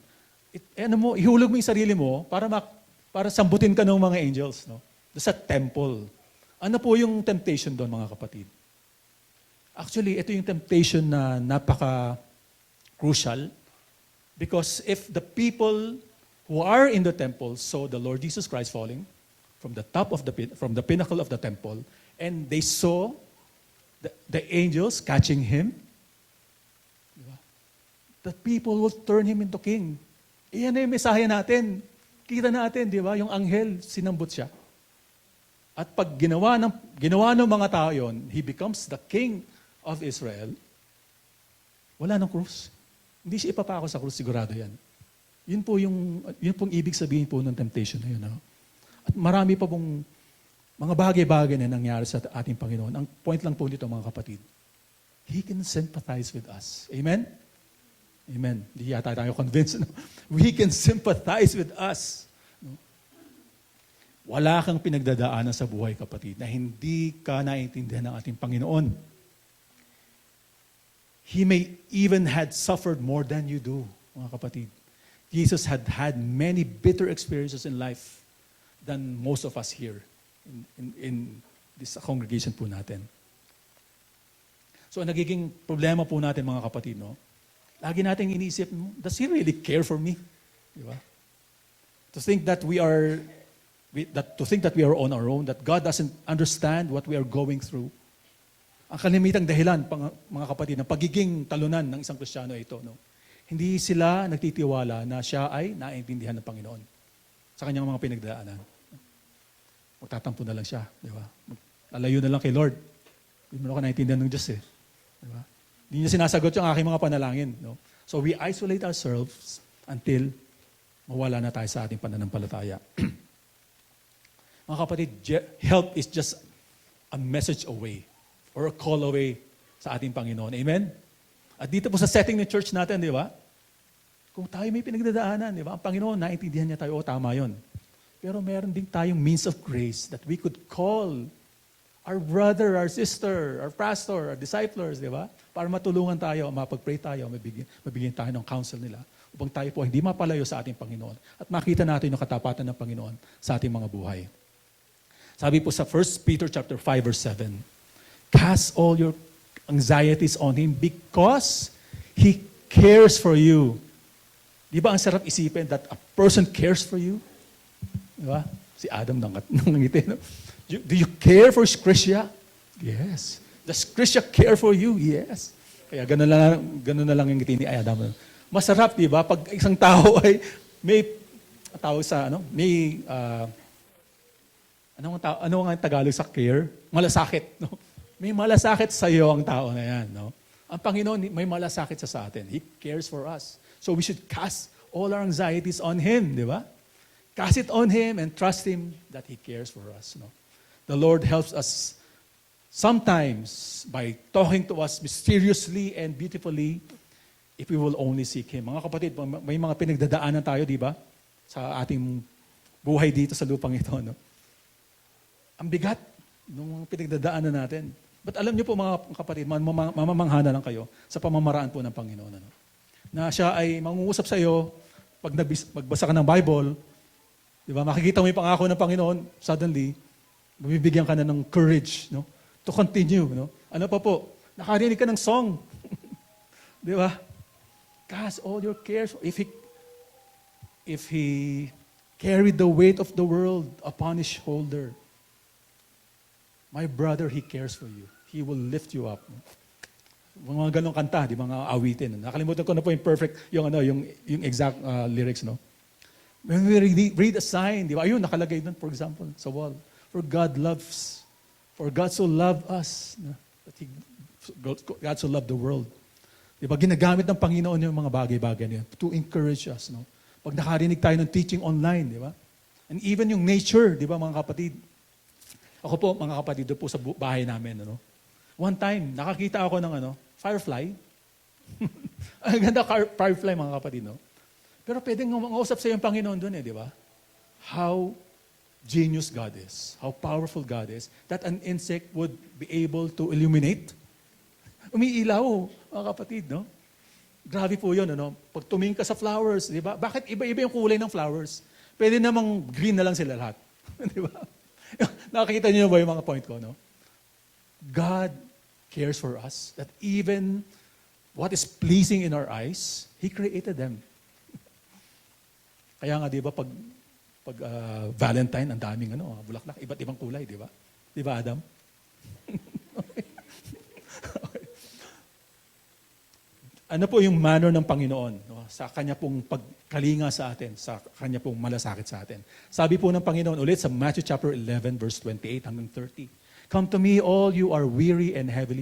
ihulog mo yung sarili mo para sambutin ka ng mga angels. No? Sa temple. Ano po yung temptation doon, mga kapatid? Actually, ito yung temptation na napaka-crucial because if the people who are in the temple saw the Lord Jesus Christ falling from the pinnacle of the temple, and they saw the angels catching him, diba? The people will turn him into king. Iyan na yung mensahe natin. Kita natin, di ba? Yung anghel, sinambot siya. At pag ginawa ng mga tao yon, he becomes the king of Israel. Wala nang krus. Hindi siya ipapako sa krus, sigurado yan. Yun pong ibig sabihin po ng temptation na yun. No? At marami pa pong mga bagay-bagay na nangyari sa ating Panginoon. Ang point lang po dito, mga kapatid, He can sympathize with us. Amen? Amen. Hindi yata tayo convinced. No? We can sympathize with us. No? Wala kang pinagdadaanan sa buhay, kapatid, na hindi ka naiintindihan ng ating Panginoon. He may even had suffered more than you do, mga kapatid. Jesus had had many bitter experiences in life than most of us here in this congregation po natin. So, ang nagiging problema po natin, mga kapatid, no? Lagi natin iniisip, does He really care for me? Di ba? To think that we are on our own, that God doesn't understand what we are going through. Ang kalimitang dahilan, mga kapatid, ng pagiging talunan ng isang Kristiyano ito, no? Hindi sila nagtitiwala na siya ay naiintindihan ng Panginoon sa kanyang mga pinagdaanan. Magtatampo na lang siya, di ba? Lalayo na lang kay Lord. Hindi mo ako naiintindihan ng Diyos eh. Di ba? Hindi niya sinasagot yung aking mga panalangin. No? So we isolate ourselves until mawala na tayo sa ating pananampalataya. Mga kapatid, help is just a message away or a call away sa ating Panginoon. Amen? At dito po sa setting ng church natin, di ba? Kung tayo may pinagdadaanan, di ba? Ang Panginoon, naiintindihan niya tayo, tama yun. Pero meron din tayong means of grace that we could call our brother, our sister, our pastor, our disciples, di ba? Para matulungan tayo, mapag-pray tayo, mabigyan tayo ng counsel nila upang tayo po hindi mapalayo sa ating Panginoon at makita natin yung katapatan ng Panginoon sa ating mga buhay. Sabi po sa 1 Peter chapter 5 verse 7, cast all your anxieties on Him because He cares for you. Di ba ang sarap isipin that a person cares for you? Di ba? Si Adam nangiti. No? Do you care for Krisha? Yes. Does Krisha care for you? Yes. Kaya ganun na lang yung ngiti ni Adam. Masarap, di ba? Pag isang tao ay may tawag sa ano nga ang Tagalog sa care? Malasakit, no? May malasakit sa iyo ang tao na yan, no? Ang Panginoon may malasakit sa atin. He cares for us. So we should cast all our anxieties on Him, di ba? Cast it on Him and trust Him that He cares for us, no? The Lord helps us sometimes by talking to us mysteriously and beautifully if we will only seek Him. Mga kapatid, may mga pinagdadaanan tayo, di ba? Sa ating buhay dito sa lupang ito, no? Ang bigat ng pinagdadaanan natin. But alam niyo po, mga kapatid, mamamangha na lang kayo sa pamamaraan po ng Panginoon. Ano? Na siya ay mangungusap sa iyo pag magbasa ka ng Bible, di ba? Makikita mo yung pangako ng Panginoon, suddenly, mabibigyan ka na ng courage, no? To continue, no? Ano pa po? Nakarinig ka ng song. Di ba? Cast all your cares. If He carried the weight of the world upon His shoulder, my brother, He cares for you. He will lift you up. Mga ganong kanta, di ba, mga awitin. Nakalimutan ko na po yung exact lyrics, no? When we read a sign, di ba? Ayun, nakalagay doon, for example, sa wall. For God so loved us, no? That God so loved the world. Di ba? Ginagamit ng Panginoon yung mga bagay-bagay niya to encourage us, no? Pag nakarinig tayo ng teaching online, di ba? And even yung nature, di ba, mga kapatid? Ako po, mga kapatid, doon po sa bahay namin, ano? One time, nakakita ako ng firefly. Ang ganda firefly, mga kapatid, no? Pero pwedeng mag-usap sa yung Panginoon doon, di ba? How genius God is, how powerful God is, that an insect would be able to illuminate. Umiilaw, mga kapatid, no? Grabe po yun, ano? Pag tumingin ka sa flowers, di ba? Bakit iba-iba yung kulay ng flowers? Pwede namang green na lang sila lahat. Di ba? Nakakita niyo ba yung mga point ko, no? God cares for us, that even what is pleasing in our eyes, He created them. Kaya nga, di ba, pag Valentine, ang daming bulaklak, iba't ibang kulay, di ba? Di ba, Adam? Okay. Ano po yung manner ng Panginoon, no? Sa Kanya pong pagkalinga sa atin, sa Kanya pong malasakit sa atin. Sabi po ng Panginoon ulit sa Matthew chapter 11, verse 28 hanggang 30, Come to me, all you are weary and heavy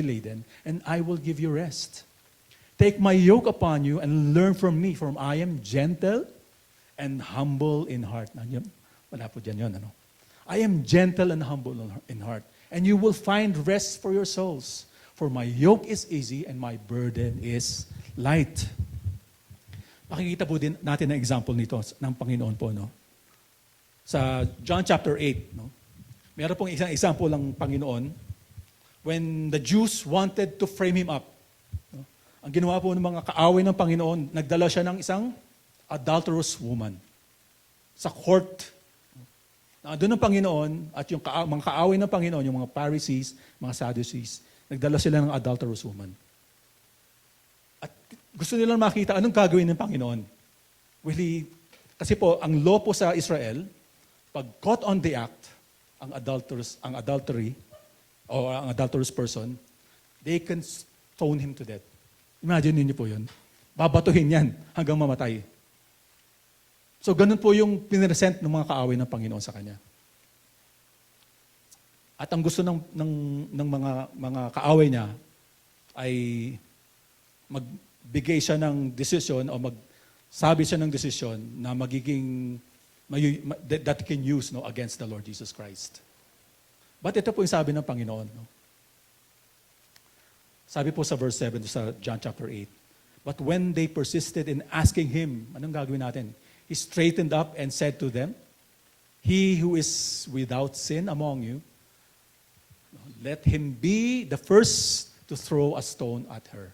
laden, and I will give you rest. Take my yoke upon you and learn from me, for I am gentle and humble in heart. Wala po dyan yun, ano? I am gentle and humble in heart, and you will find rest for your souls. For my yoke is easy and my burden is light. Makikita po din natin ang example nito ng Panginoon po, no? Sa John chapter 8, no? Meron pong isang example ng Panginoon when the Jews wanted to frame him up. No? Ang ginawa po ng mga kaaway ng Panginoon, nagdala siya ng isang adulterous woman sa court. Doon ng Panginoon at yung mga kaaway ng Panginoon, yung mga Pharisees, mga Sadducees, nagdala sila ng adulterous woman. At gusto nilang makita anong gagawin ng Panginoon. Kasi po, ang law po sa Israel, pag caught on the act, ang adulterous person, they can stone him to death. Imagine niyo po yun. Babatuhin yan hanggang mamatay. So, ganun po yung pinresent ng mga kaaway ng Panginoon sa kanya. At ang gusto ng mga kaaway niya ay magbigay siya ng desisyon o magsabi siya ng desisyon na magiging that he can use, no, against the Lord Jesus Christ. But ito po yung sabi ng Panginoon. No? Sabi po sa verse 7 sa John chapter 8, but when they persisted in asking him, anong gagawin natin? He straightened up and said to them, he who is without sin among you, let him be the first to throw a stone at her.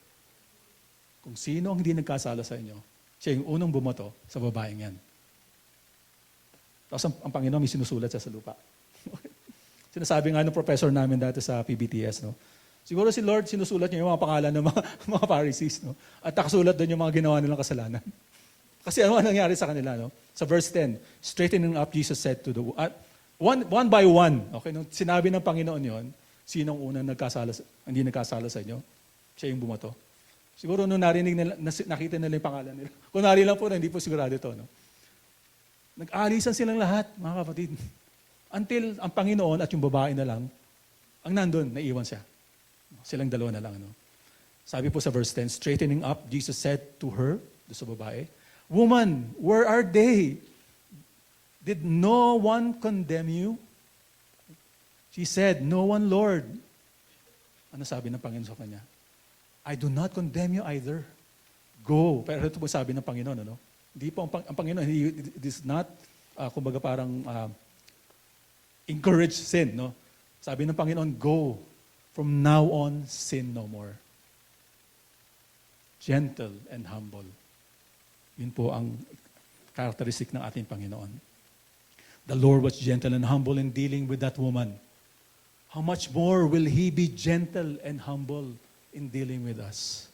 Kung sino ang hindi nagkasala sa inyo, siya yung unang bumoto sa babaeng yan. Tapos ang Panginoon may sinusulat sa lupa. Sinasabi nga ng professor namin dati sa PBTS, no? Siguro si Lord sinusulat niya yung mga pangalan ng mga Pharisees, no? At nakasulat doon yung mga ginawa nilang kasalanan. Kasi ano nangyari sa kanila, no? Sa verse 10, straightening up, Jesus said to the one by one, okay, nung sinabi ng Panginoon yon, sinong unang hindi nagkasala sa inyo? Siya yung bumato. Siguro nung narinig nila, nakita nila yung pangalan nila. Kung nari lang po na, hindi po sigurado ito, no? Nag-aalisan silang lahat, mga kapatid. Until ang Panginoon at yung babae na lang, ang nandun, naiwan siya. Silang dalawa na lang, no? Sabi po sa verse 10, straightening up, Jesus said to her, doon sa babae, woman, where are they? Did no one condemn you? She said, no one, Lord. Ano sabi ng Panginoon sa kanya? I do not condemn you either. Go. Pero ito po sabi ng Panginoon, ano? Hindi po ang Panginoon, He is not, kumbaga parang encourage sin, no? Sabi ng Panginoon, go. From now on, sin no more. Gentle and humble. Yun po ang characteristic ng ating Panginoon. The Lord was gentle and humble in dealing with that woman. How much more will He be gentle and humble in dealing with us?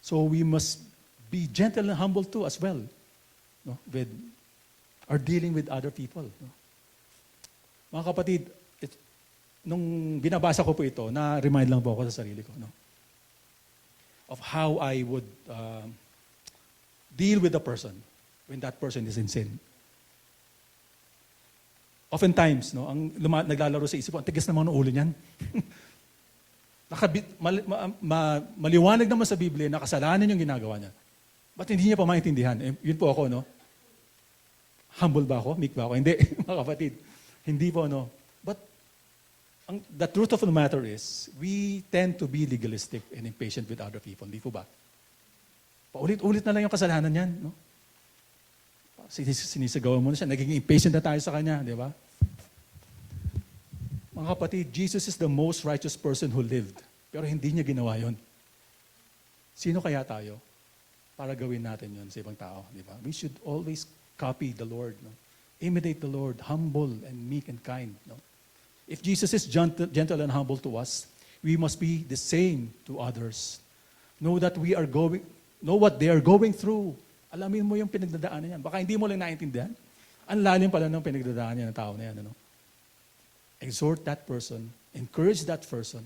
So we must be gentle and humble too as well, no? With or dealing with other people. No? Mga kapatid, nung binabasa ko po ito, na-remind lang po ako sa sarili ko, no? Of how I would deal with a person when that person is in sin. Oftentimes, no, naglalaro sa isip ko, ang tigas naman ng ulo niyan. Maliwanag naman sa Biblia na kasalanan yung ginagawa niya. Ba't hindi niya pa maintindihan? Yun po ako, no? Humble ba ako? Meek ba ako? Hindi, mga kapatid. Hindi po, no? But the truth of the matter is, we tend to be legalistic and impatient with other people. Hindi po ba? Paulit-ulit na lang yung kasalanan niyan, no? Sinisigawan mo na siya, naging impatient na tayo sa kanya, di ba? Mga kapatid, Jesus is the most righteous person who lived. Pero hindi niya ginawa yon. Sino kaya tayo para gawin natin yon sa ibang tao, di ba? We should always copy the Lord, no? Imitate the Lord, humble and meek and kind, no? If Jesus is gentle and humble to us, we must be the same to others. Know what they are going through. Alamin mo yung pinagdadaanan niyan. Baka hindi mo lang naintindihan. Ang lalim pala ng pinagdadaanan niya ng tao na yan, ano? Exhort that person, encourage that person,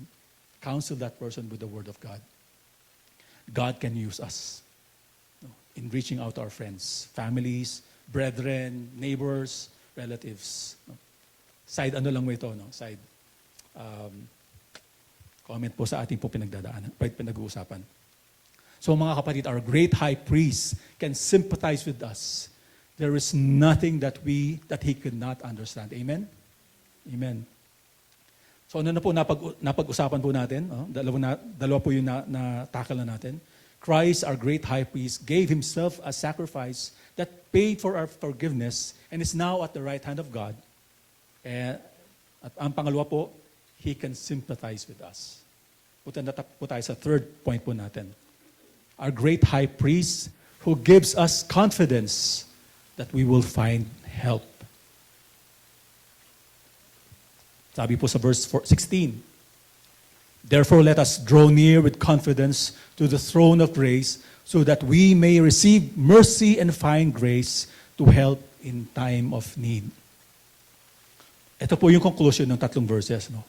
counsel that person with the Word of God. God can use us, no, in reaching out to our friends, families, brethren, neighbors, relatives. No? Side ano lang mo ito, no? Side comment po sa ating po pinag-uusapan. So mga kapatid, our great high priest can sympathize with us. There is nothing that he could not understand. Amen? Amen. So ano na po napag-usapan po natin? Dalawa po yung na-tackle na natin. Christ, our great high priest, gave himself a sacrifice that paid for our forgiveness and is now at the right hand of God. At ang pangalawa po, he can sympathize with us. Punta na po tayo sa third point po natin. Our great high priest who gives us confidence that we will find help. Sabi po sa verse 16, therefore let us draw near with confidence to the throne of grace so that we may receive mercy and find grace to help in time of need. Ito po yung conclusion ng tatlong verses. No?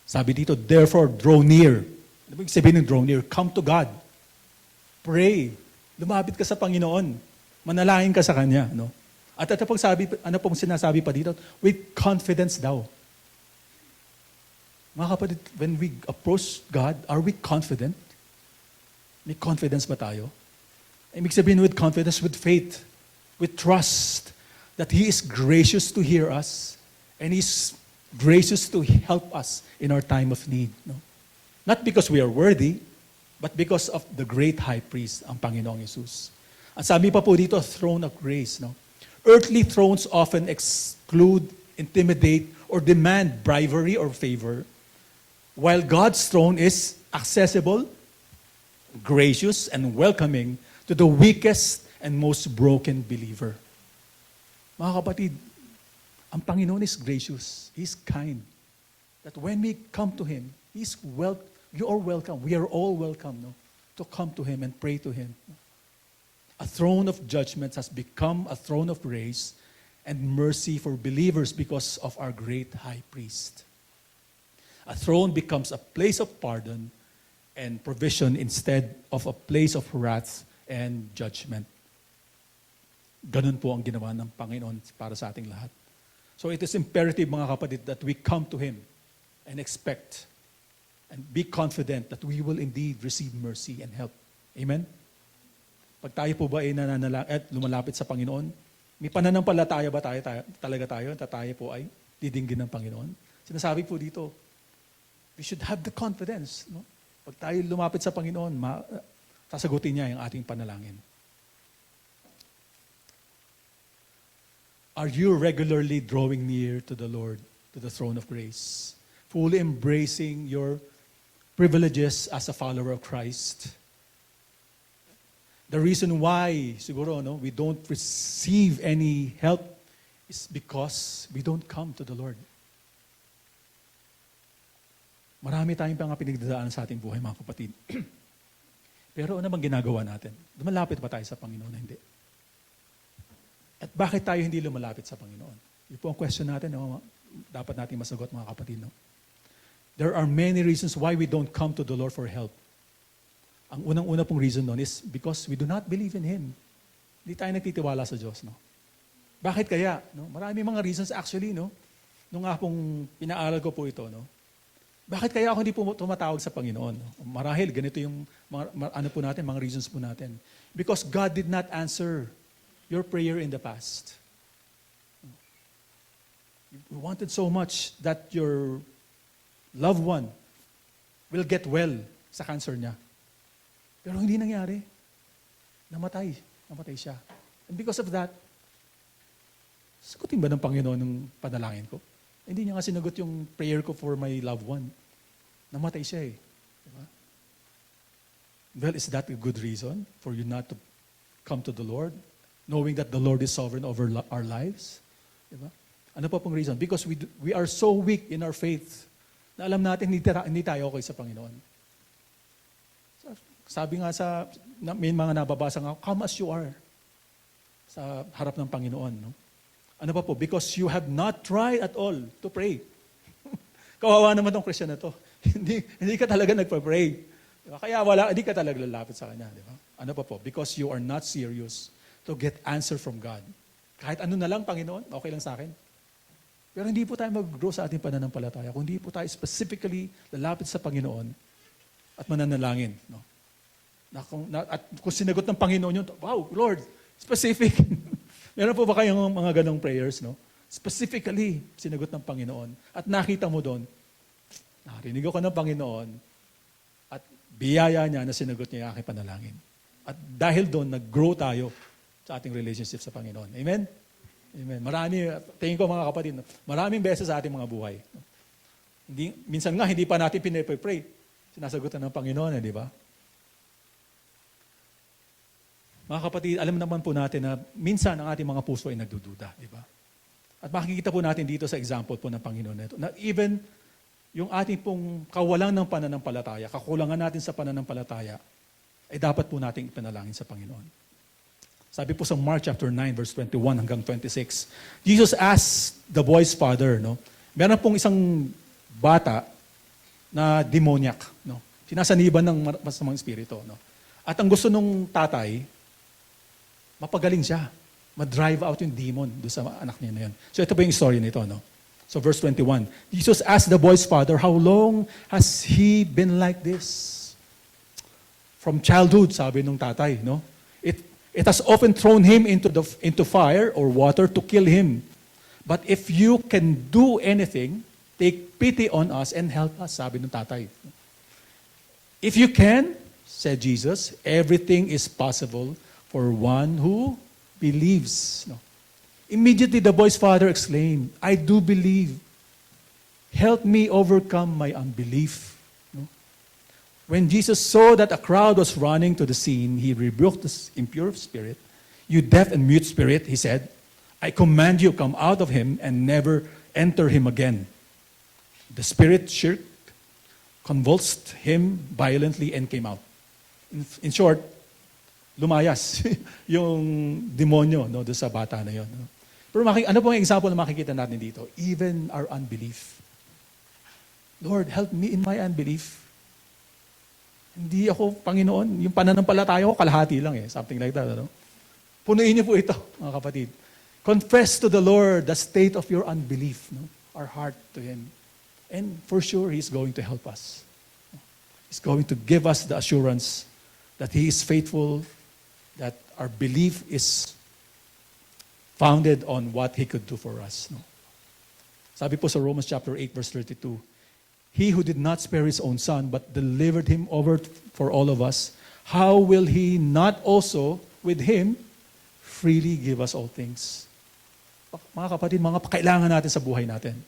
Sabi dito, therefore draw near. Ano ba yung sabihin ng draw near? Come to God. Pray. Lumapit ka sa Panginoon. Manalangin ka sa Kanya. No? At ito pong ano pong sinasabi pa dito? With confidence daw. Mga kapatid, when we approach God, are we confident? May confidence ba tayo? Ibig sabihin with confidence, with faith, with trust, that He is gracious to hear us, and He's gracious to help us in our time of need. No? Not because we are worthy, but because of the great high priest, ang Panginoong Yesus. Ang sabi pa po dito, throne of grace. No? Earthly thrones often exclude, intimidate, or demand bribery or favor, while God's throne is accessible, gracious, and welcoming to the weakest and most broken believer. Mga kapatid, ang Panginoon is gracious. He's kind. That when we come to Him, you are welcome. We are all welcome, no? To come to Him and pray to Him. A throne of judgment has become a throne of grace and mercy for believers because of our great high priest. A throne becomes a place of pardon and provision instead of a place of wrath and judgment. Ganun po ang ginawa ng Panginoon para sa ating lahat. So it is imperative, mga kapatid, that we come to Him and expect and be confident that we will indeed receive mercy and help. Amen? Pag tayo po ba ay at lumalapit sa Panginoon, may pananampalataya ba talaga tayo po ay didinggin ng Panginoon? Sinasabi po dito, we should have the confidence. No? Pag tayo lumapit sa Panginoon, sasagutin niya yung ating panalangin. Are you regularly drawing near to the Lord, to the throne of grace? Fully embracing your privileges as a follower of Christ? The reason why, siguro, we don't receive any help is because we don't come to the Lord. Marami tayong mga pinagdadaanan sa ating buhay, mga kapatid. Pero ano bang ginagawa natin? Lumalapit ba tayo sa Panginoon? Hindi. At bakit tayo hindi lumalapit sa Panginoon? Yun po ang question natin, dapat natin masagot, mga kapatid. No? There are many reasons why we don't come to the Lord for help. Ang unang-una pong reason doon is because we do not believe in Him. Hindi tayo nagtitiwala sa Diyos. No? Bakit kaya? No? Marami mga reasons actually. No? Nung nga pong pinaaral ko po ito, no? Bakit kaya ako hindi po tumatawag sa Panginoon? Marahil, ganito yung mga reasons po natin. Because God did not answer your prayer in the past. You wanted so much that your loved one will get well sa cancer niya. Pero hindi nangyari. Namatay siya. And because of that, sagutin ba ng Panginoon ng panalangin ko? Hindi niya nga sinagot yung prayer ko for my loved one. Namatay siya eh. Diba? Well, is that a good reason for you not to come to the Lord? Knowing that the Lord is sovereign over our lives? Diba? Ano pa pong reason? Because we are so weak in our faith na alam natin hindi tayo okay sa Panginoon. Sabi nga may mga nababasa nga, come as you are sa harap ng Panginoon. No? Ano pa po? Because you have not tried at all to pray. Kawawa naman tong Christian na to. hindi ka talaga nagpa-pray. Diba? Kaya hindi ka talaga lalapit sa Kanya. Diba? Ano pa po? Because you are not serious to get answer from God. Kahit ano na lang, Panginoon, okay lang sa akin. Pero hindi po tayo mag-grow sa ating pananampalataya kung hindi po tayo specifically lalapit sa Panginoon at mananalangin. No? At kung sinagot ng Panginoon yun, wow, Lord, specific. Meron po ba kayong mga ganong prayers, no? Specifically, sinagot ng Panginoon. At nakita mo doon, narinig ako ng Panginoon, at biyaya niya na sinagot niya yung aking panalangin. At dahil doon, nag-grow tayo sa ating relationship sa Panginoon. Amen? Amen. Tingin ko mga kapatid, maraming beses sa ating mga buhay. Minsan nga, hindi pa natin pinipray. Sinasagutan ng Panginoon, di ba? Mga kapatid, alam naman po natin na minsan ang ating mga puso ay nagdududa, di ba? At makikita po natin dito sa example po ng Panginoon na ito, na even yung ating pong kawalan ng pananampalataya, kakulangan natin sa pananampalataya, ay dapat po nating ipanalangin sa Panginoon. Sabi po sa Mark chapter 9, verse 21 hanggang 26, Jesus asked the boy's father, no? Meron pong isang bata na demoniac, no? Sinasaniban ng masamang espiritu, no? At ang gusto nung tatay, mapagaling siya. Ma-drive out yung demon doon sa anak niya na yun. So ito po yung story nito, no? So verse 21, Jesus asked the boy's father, how long has he been like this? From childhood, sabi nung tatay, no? It has often thrown him into fire or water to kill him. But if you can do anything, take pity on us and help us, sabi ng tatay. If you can, said Jesus, everything is possible for one who believes. No. Immediately the boy's father exclaimed, I do believe. Help me overcome my unbelief. When Jesus saw that a crowd was running to the scene, he rebuked the impure spirit. You deaf and mute spirit, he said, I command you, come out of him and never enter him again. The spirit shrieked, convulsed him violently and came out. In short, lumayas yung demonyo, no, doon sa bata na yun. No? Pero ano pong example na makikita natin dito? Even our unbelief. Lord, help me in my unbelief. Hindi ako, Panginoon, yung pananampalataya ko, kalahati lang eh. Something like that. Ano? Punuin niyo po ito, mga kapatid. Confess to the Lord the state of your unbelief. No? Our heart to Him. And for sure, He's going to help us. He's going to give us the assurance that He is faithful, that our belief is founded on what He could do for us. No? Sabi po sa Romans chapter 8, verse 32, He who did not spare His own Son, but delivered Him over for all of us, how will He not also with Him freely give us all things? Mga kapatid, mga kailangan natin sa buhay natin.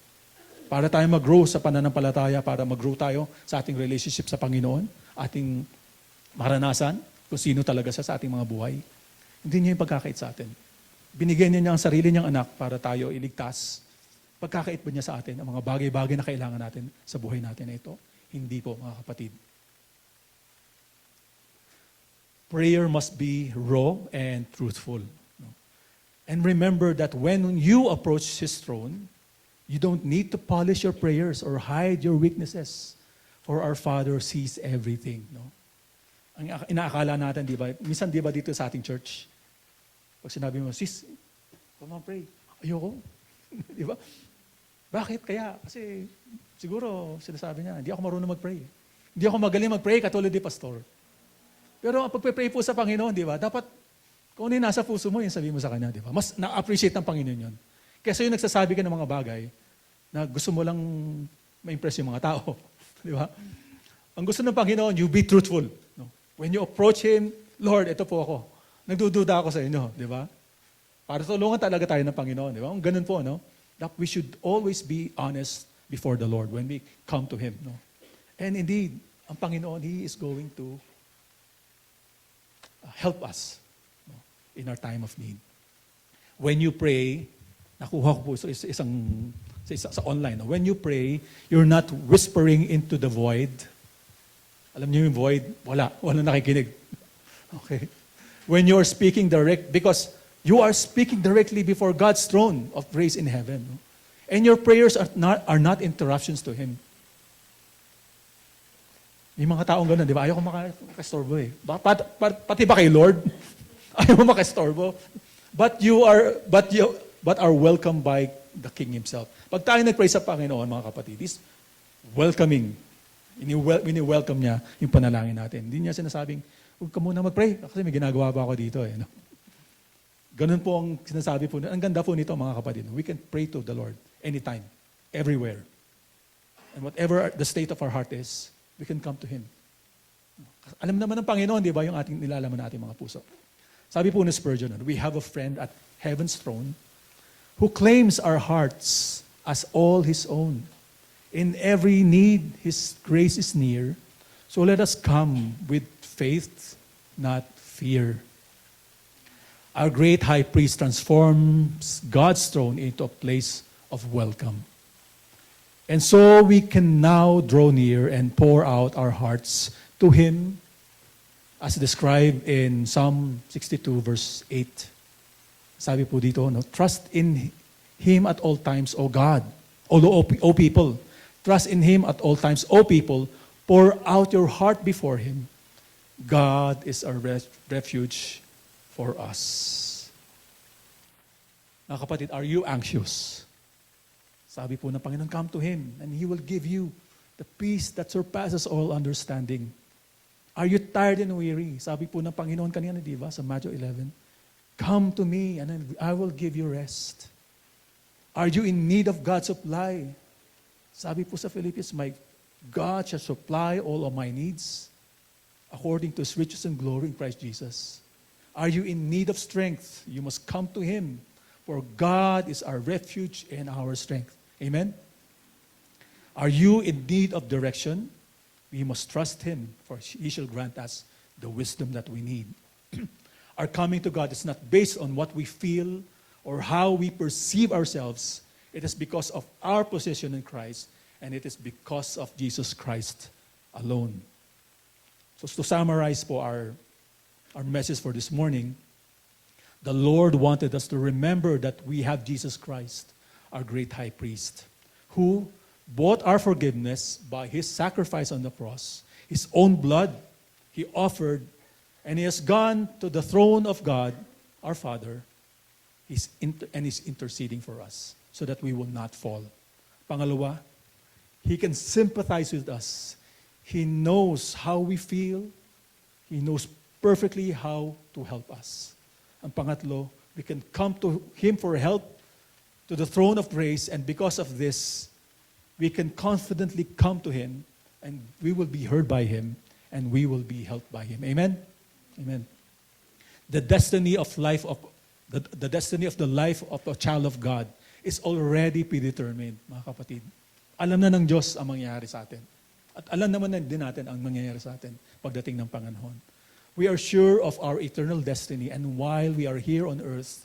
Para tayo mag-grow sa pananampalataya, para mag-grow tayo sa ating relationship sa Panginoon, ating maranasan, kung sino talaga siya sa ating mga buhay. Hindi niya yung pagkakait sa atin. Binigyan niya ang sarili niyang anak para tayo iligtas. Pagkakait ba niya sa atin ang mga bagay-bagay na kailangan natin sa buhay natin na ito? Hindi po, mga kapatid. Prayer must be raw and truthful. No? And remember that when you approach His throne, you don't need to polish your prayers or hide your weaknesses, for our Father sees everything. No? Ang inaakala natin, di ba? Minsan, di ba dito sa ating church? Pag sinabi mo, sis, come on, pray. Ayoko. Di ba? Bakit kaya? Kasi siguro, sinasabi niya, hindi ako marunong mag-pray. Hindi ako magaling mag-pray katulad ni pastor. Pero ang pagpe-pray po sa Panginoon, di ba? Dapat, kung ano yung nasa puso mo, yung sabihin mo sa Kanya, di ba? Mas na-appreciate ng Panginoon yun. Kesa yung nagsasabi ka ng mga bagay na gusto mo lang ma-impress yung mga tao. Di ba? Ang gusto ng Panginoon, you be truthful. No? When you approach Him, Lord, ito po ako. Nagdududa ako sa inyo. Di ba? Para tulungan talaga tayo ng Panginoon. Di ba? Ang ganun po, no? That we should always be honest before the Lord when we come to Him. No? And indeed, ang Panginoon, He is going to help us, no, in our time of need. When you pray, nakuha ko po sa online. No? When you pray, you're not whispering into the void. Alam niyo yung void? Wala nakikinig. Okay. When you're speaking because you are speaking directly before God's throne of grace in heaven. No? And your prayers are not interruptions to Him. May mga taong gano'n, di ba? Ayaw ko makastorbo eh. Pati ba kay Lord? Ayaw mo makastorbo. But are welcomed by the King Himself. Pag tayo nag-pray sa Panginoon, mga kapatid, is welcoming. Ini-welcome niya yung panalangin natin. Hindi niya sinasabing, huwag ka muna mag-pray kasi may ginagawa pa ako dito. No? Ganun po ang sinasabi po. Ang ganda po nito, mga kapatid. We can pray to the Lord anytime, everywhere. And whatever the state of our heart is, we can come to Him. Alam naman ng Panginoon, di ba, yung ating nilalaman natin mga puso. Sabi po ni Spurgeon, we have a friend at heaven's throne who claims our hearts as all His own. In every need, His grace is near. So let us come with faith, not fear. Our great high priest transforms God's throne into a place of welcome. And so we can now draw near and pour out our hearts to Him, as described in Psalm 62 verse 8. Sabi po dito, no, trust in Him at all times, O God. O people, trust in Him at all times, O people. Pour out your heart before Him. God is our refuge for us. Mga kapatid, are you anxious? Sabi po ng Panginoon, come to Him and He will give you the peace that surpasses all understanding. Are you tired and weary? Sabi po ng Panginoon kanina, di ba, sa Matthew 11, come to me and I will give you rest. Are you in need of God's supply? Sabi po sa Philippians, my God shall supply all of my needs according to His riches and glory in Christ Jesus. Are you in need of strength? You must come to Him, for God is our refuge and our strength. Amen? Are you in need of direction? We must trust Him, for He shall grant us the wisdom that we need. Our coming to God is not based on what we feel or how we perceive ourselves. It is because of our position in Christ, and it is because of Jesus Christ alone. So to summarize po our message for this morning, the Lord wanted us to remember that we have Jesus Christ, our great high priest, who bought our forgiveness by His sacrifice on the cross. His own blood He offered, and He has gone to the throne of God, our Father, and He's interceding for us so that we will not fall. Pangalawa, He can sympathize with us. He knows how we feel. He knows perfectly how to help us. Ang pangatlo, we can come to Him for help, to the throne of grace, and because of this, we can confidently come to Him, and we will be heard by Him, and we will be helped by Him. Amen? Amen. The destiny of the life of a child of God is already predetermined, mga kapatid. Alam na ng Diyos ang mangyayari sa atin. At alam naman din natin ang mangyayari sa atin pagdating ng panahon. We are sure of our eternal destiny, and while we are here on earth,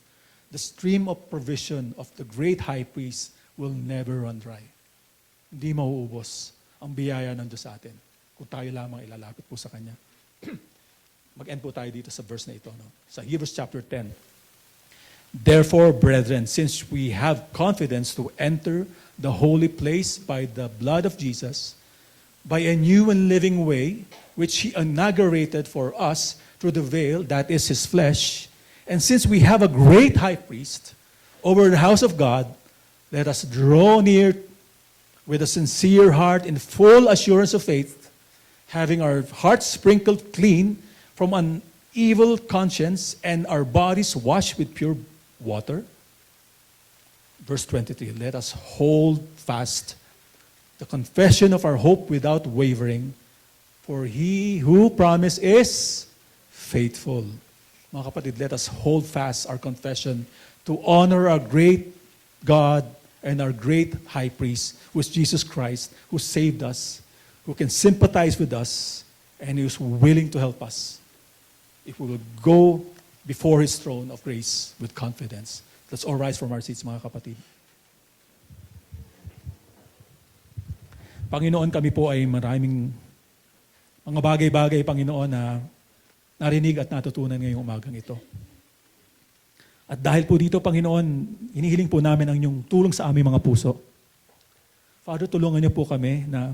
the stream of provision of the great high priest will never run dry. Hindi mauubos ang biyaya ng Diyos sa atin kung tayo lamang ilalapit po sa Kanya. Mag-end po tayo dito sa verse na ito. No? Sa Hebrews chapter 10. Therefore, brethren, since we have confidence to enter the holy place by the blood of Jesus, by a new and living way, which He inaugurated for us through the veil, that is His flesh, and since we have a great high priest over the house of God, let us draw near with a sincere heart in full assurance of faith, having our hearts sprinkled clean from an evil conscience and our bodies washed with pure water. Verse 23, let us hold fast the confession of our hope without wavering, for He who promised is faithful. Mga kapatid, let us hold fast our confession to honor our great God and our great high priest, who is Jesus Christ, who saved us, who can sympathize with us, and who is willing to help us if we will go before His throne of grace with confidence. Let's all rise from our seats, mga kapatid. Panginoon, kami po ay maraming mga bagay-bagay, Panginoon, na narinig at natutunan ngayong umagang ito. At dahil po dito, Panginoon, hinihiling po namin ang inyong tulong sa aming mga puso. Father, tulungan niyo po kami na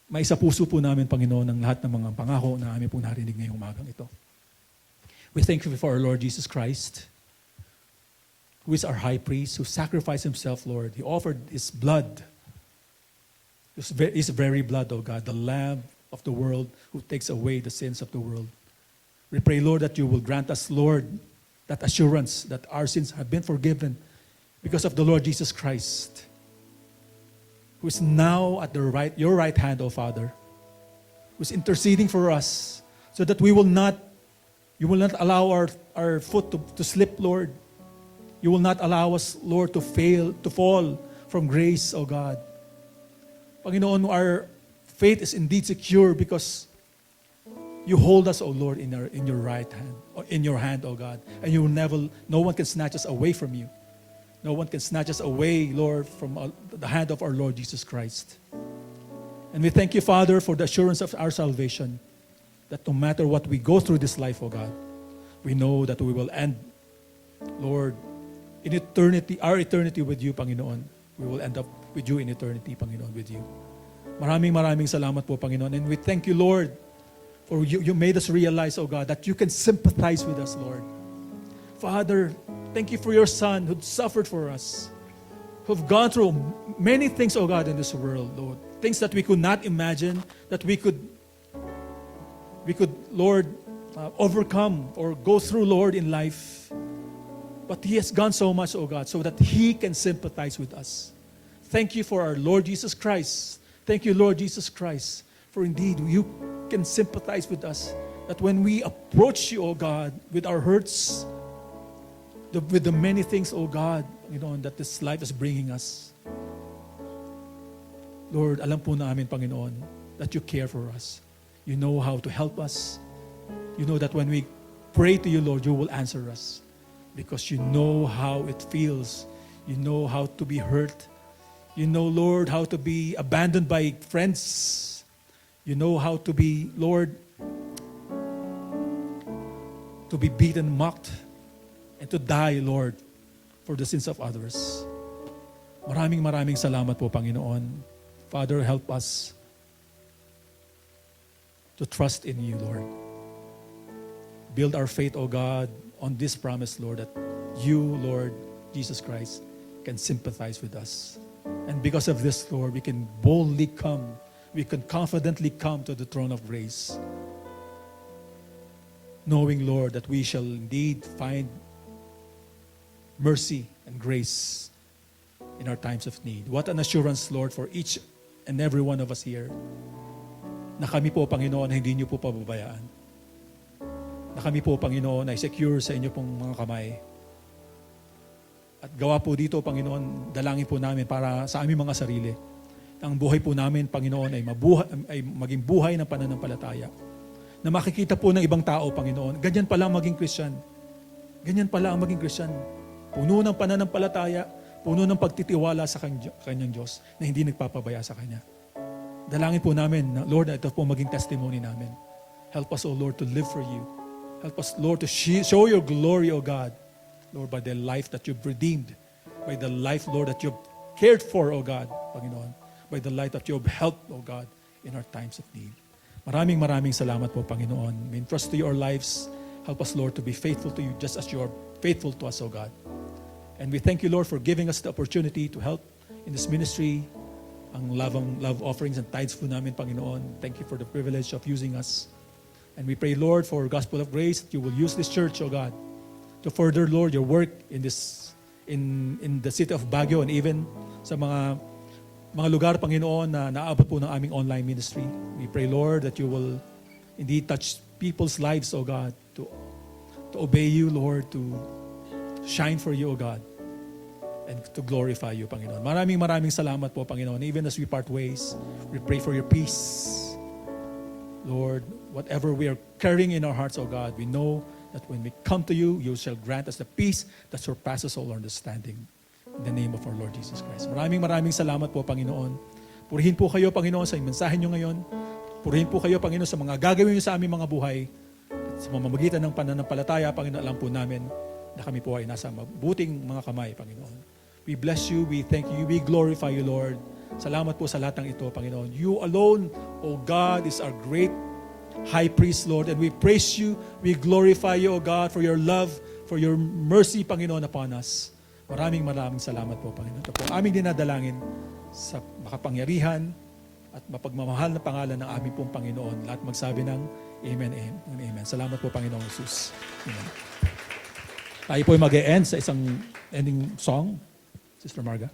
maisa puso po namin, Panginoon, ang lahat ng mga pangako na aming po narinig ngayong umagang ito. We thank you for our Lord Jesus Christ, who is our high priest, who sacrificed himself, Lord. He offered his blood, his very blood, O God, the Lamb of the world who takes away the sins of the world. We pray, Lord, that you will grant us, Lord, that assurance that our sins have been forgiven because of the Lord Jesus Christ, who is now at your right hand, O Father, who is interceding for us so that you will not allow our foot to slip, Lord. You will not allow us, Lord, to fall from grace, O God. Panginoon, our faith is indeed secure because you hold us, O Lord, in your right hand, or in your hand, O God. And no one can snatch us away from you. No one can snatch us away, Lord, from the hand of our Lord Jesus Christ. And we thank you, Father, for the assurance of our salvation, that no matter what we go through this life, O God, we know that we will end, Lord, in eternity, our eternity with you, Panginoon. We will end up with you in eternity, Panginoon, with you. Maraming salamat po, Panginoon. And we thank you, Lord, for you made us realize, O God, that you can sympathize with us, Lord. Father, thank you for your Son who suffered for us, who've gone through many things, O God, in this world, Lord. Things that we could not imagine, that we could, Lord, overcome or go through, Lord, in life. But He has gone so much, O God, so that He can sympathize with us. Thank you for our Lord Jesus Christ. Thank you, Lord Jesus Christ, for indeed you can sympathize with us. That when we approach you, O God, with our hurts, with the many things, O God, that this life is bringing us. Lord, alam po namin, Panginoon, that you care for us. You know how to help us. You know that when we pray to you, Lord, you will answer us. Because you know how it feels. You know how to be hurt. You know, Lord, how to be abandoned by friends. You know how to be, Lord, to be beaten, mocked, and to die, Lord, for the sins of others. Maraming salamat po, Panginoon. Father, help us to trust in you, Lord. Build our faith, O God, on this promise, Lord, that you, Lord Jesus Christ, can sympathize with us. And because of this, Lord, we can boldly come, we can confidently come to the throne of grace, knowing, Lord, that we shall indeed find mercy and grace in our times of need. What an assurance, Lord, for each and every one of us here, na kami po, Panginoon, na hindi niyo po pababayaan. Na kami po, Panginoon, ay secure sa inyo pong mga kamay. At gawa po dito, Panginoon, dalangin po namin para sa aming mga sarili. Ang buhay po namin, Panginoon, ay maging buhay ng pananampalataya. Na makikita po ng ibang tao, Panginoon, ganyan pala ang maging Christian. Ganyan pala ang maging Christian. Puno ng pananampalataya, puno ng pagtitiwala sa kanyang Diyos na hindi nagpapabaya sa Kanya. Dalangin po namin, na, Lord, ito po maging testimony namin. Help us, O Lord, to live for you. Help us, Lord, to show your glory, O God. Lord, by the life that you've redeemed, by the life, Lord, that you've cared for, O God, Panginoon, by the life that you've helped, O God, in our times of need. Maraming salamat po, Panginoon. We entrust to you our lives. Help us, Lord, to be faithful to you just as you are faithful to us, O God. And we thank you, Lord, for giving us the opportunity to help in this ministry. Ang love offerings and tithes po namin, Panginoon. Thank you for the privilege of using us. And we pray, Lord, for Gospel of Grace, that you will use this church, O God, to further, Lord, your work in the city of Baguio and even sa mga lugar, Panginoon, na naabot po ng aming online ministry. We pray, Lord, that you will indeed touch people's lives, O God, to obey you, Lord, to shine for you, O God, and to glorify you, Panginoon. Maraming salamat po, Panginoon. Even as we part ways, we pray for your peace. Lord, whatever we are carrying in our hearts, O God, we know that when we come to you, you shall grant us the peace that surpasses all understanding. In the name of our Lord Jesus Christ. Maraming salamat po, Panginoon. Purihin po kayo, Panginoon, sa mensahe nyo ngayon. Purihin po kayo, Panginoon, sa mga gagawin nyo sa aming mga buhay. At sa mamamagitan ng pananampalataya, Panginoon, alam po namin na kami po ay nasa mabuting mga kamay, Panginoon. We bless you, we thank you, we glorify you, Lord. Salamat po sa lahat ng ito, Panginoon. You alone, O God, is our great High Priest, Lord, and we praise you, we glorify you, O God, for your love, for your mercy, Panginoon, upon us. Maraming salamat po, Panginoon. Ito po ang aming dinadalangin sa makapangyarihan at mapagmamahal na pangalan ng aming pong Panginoon. Lahat magsabi ng Amen and Amen. Salamat po, Panginoong Jesus. Amen. Tayo po ay mag-e-end sa isang ending song. Sister Marga.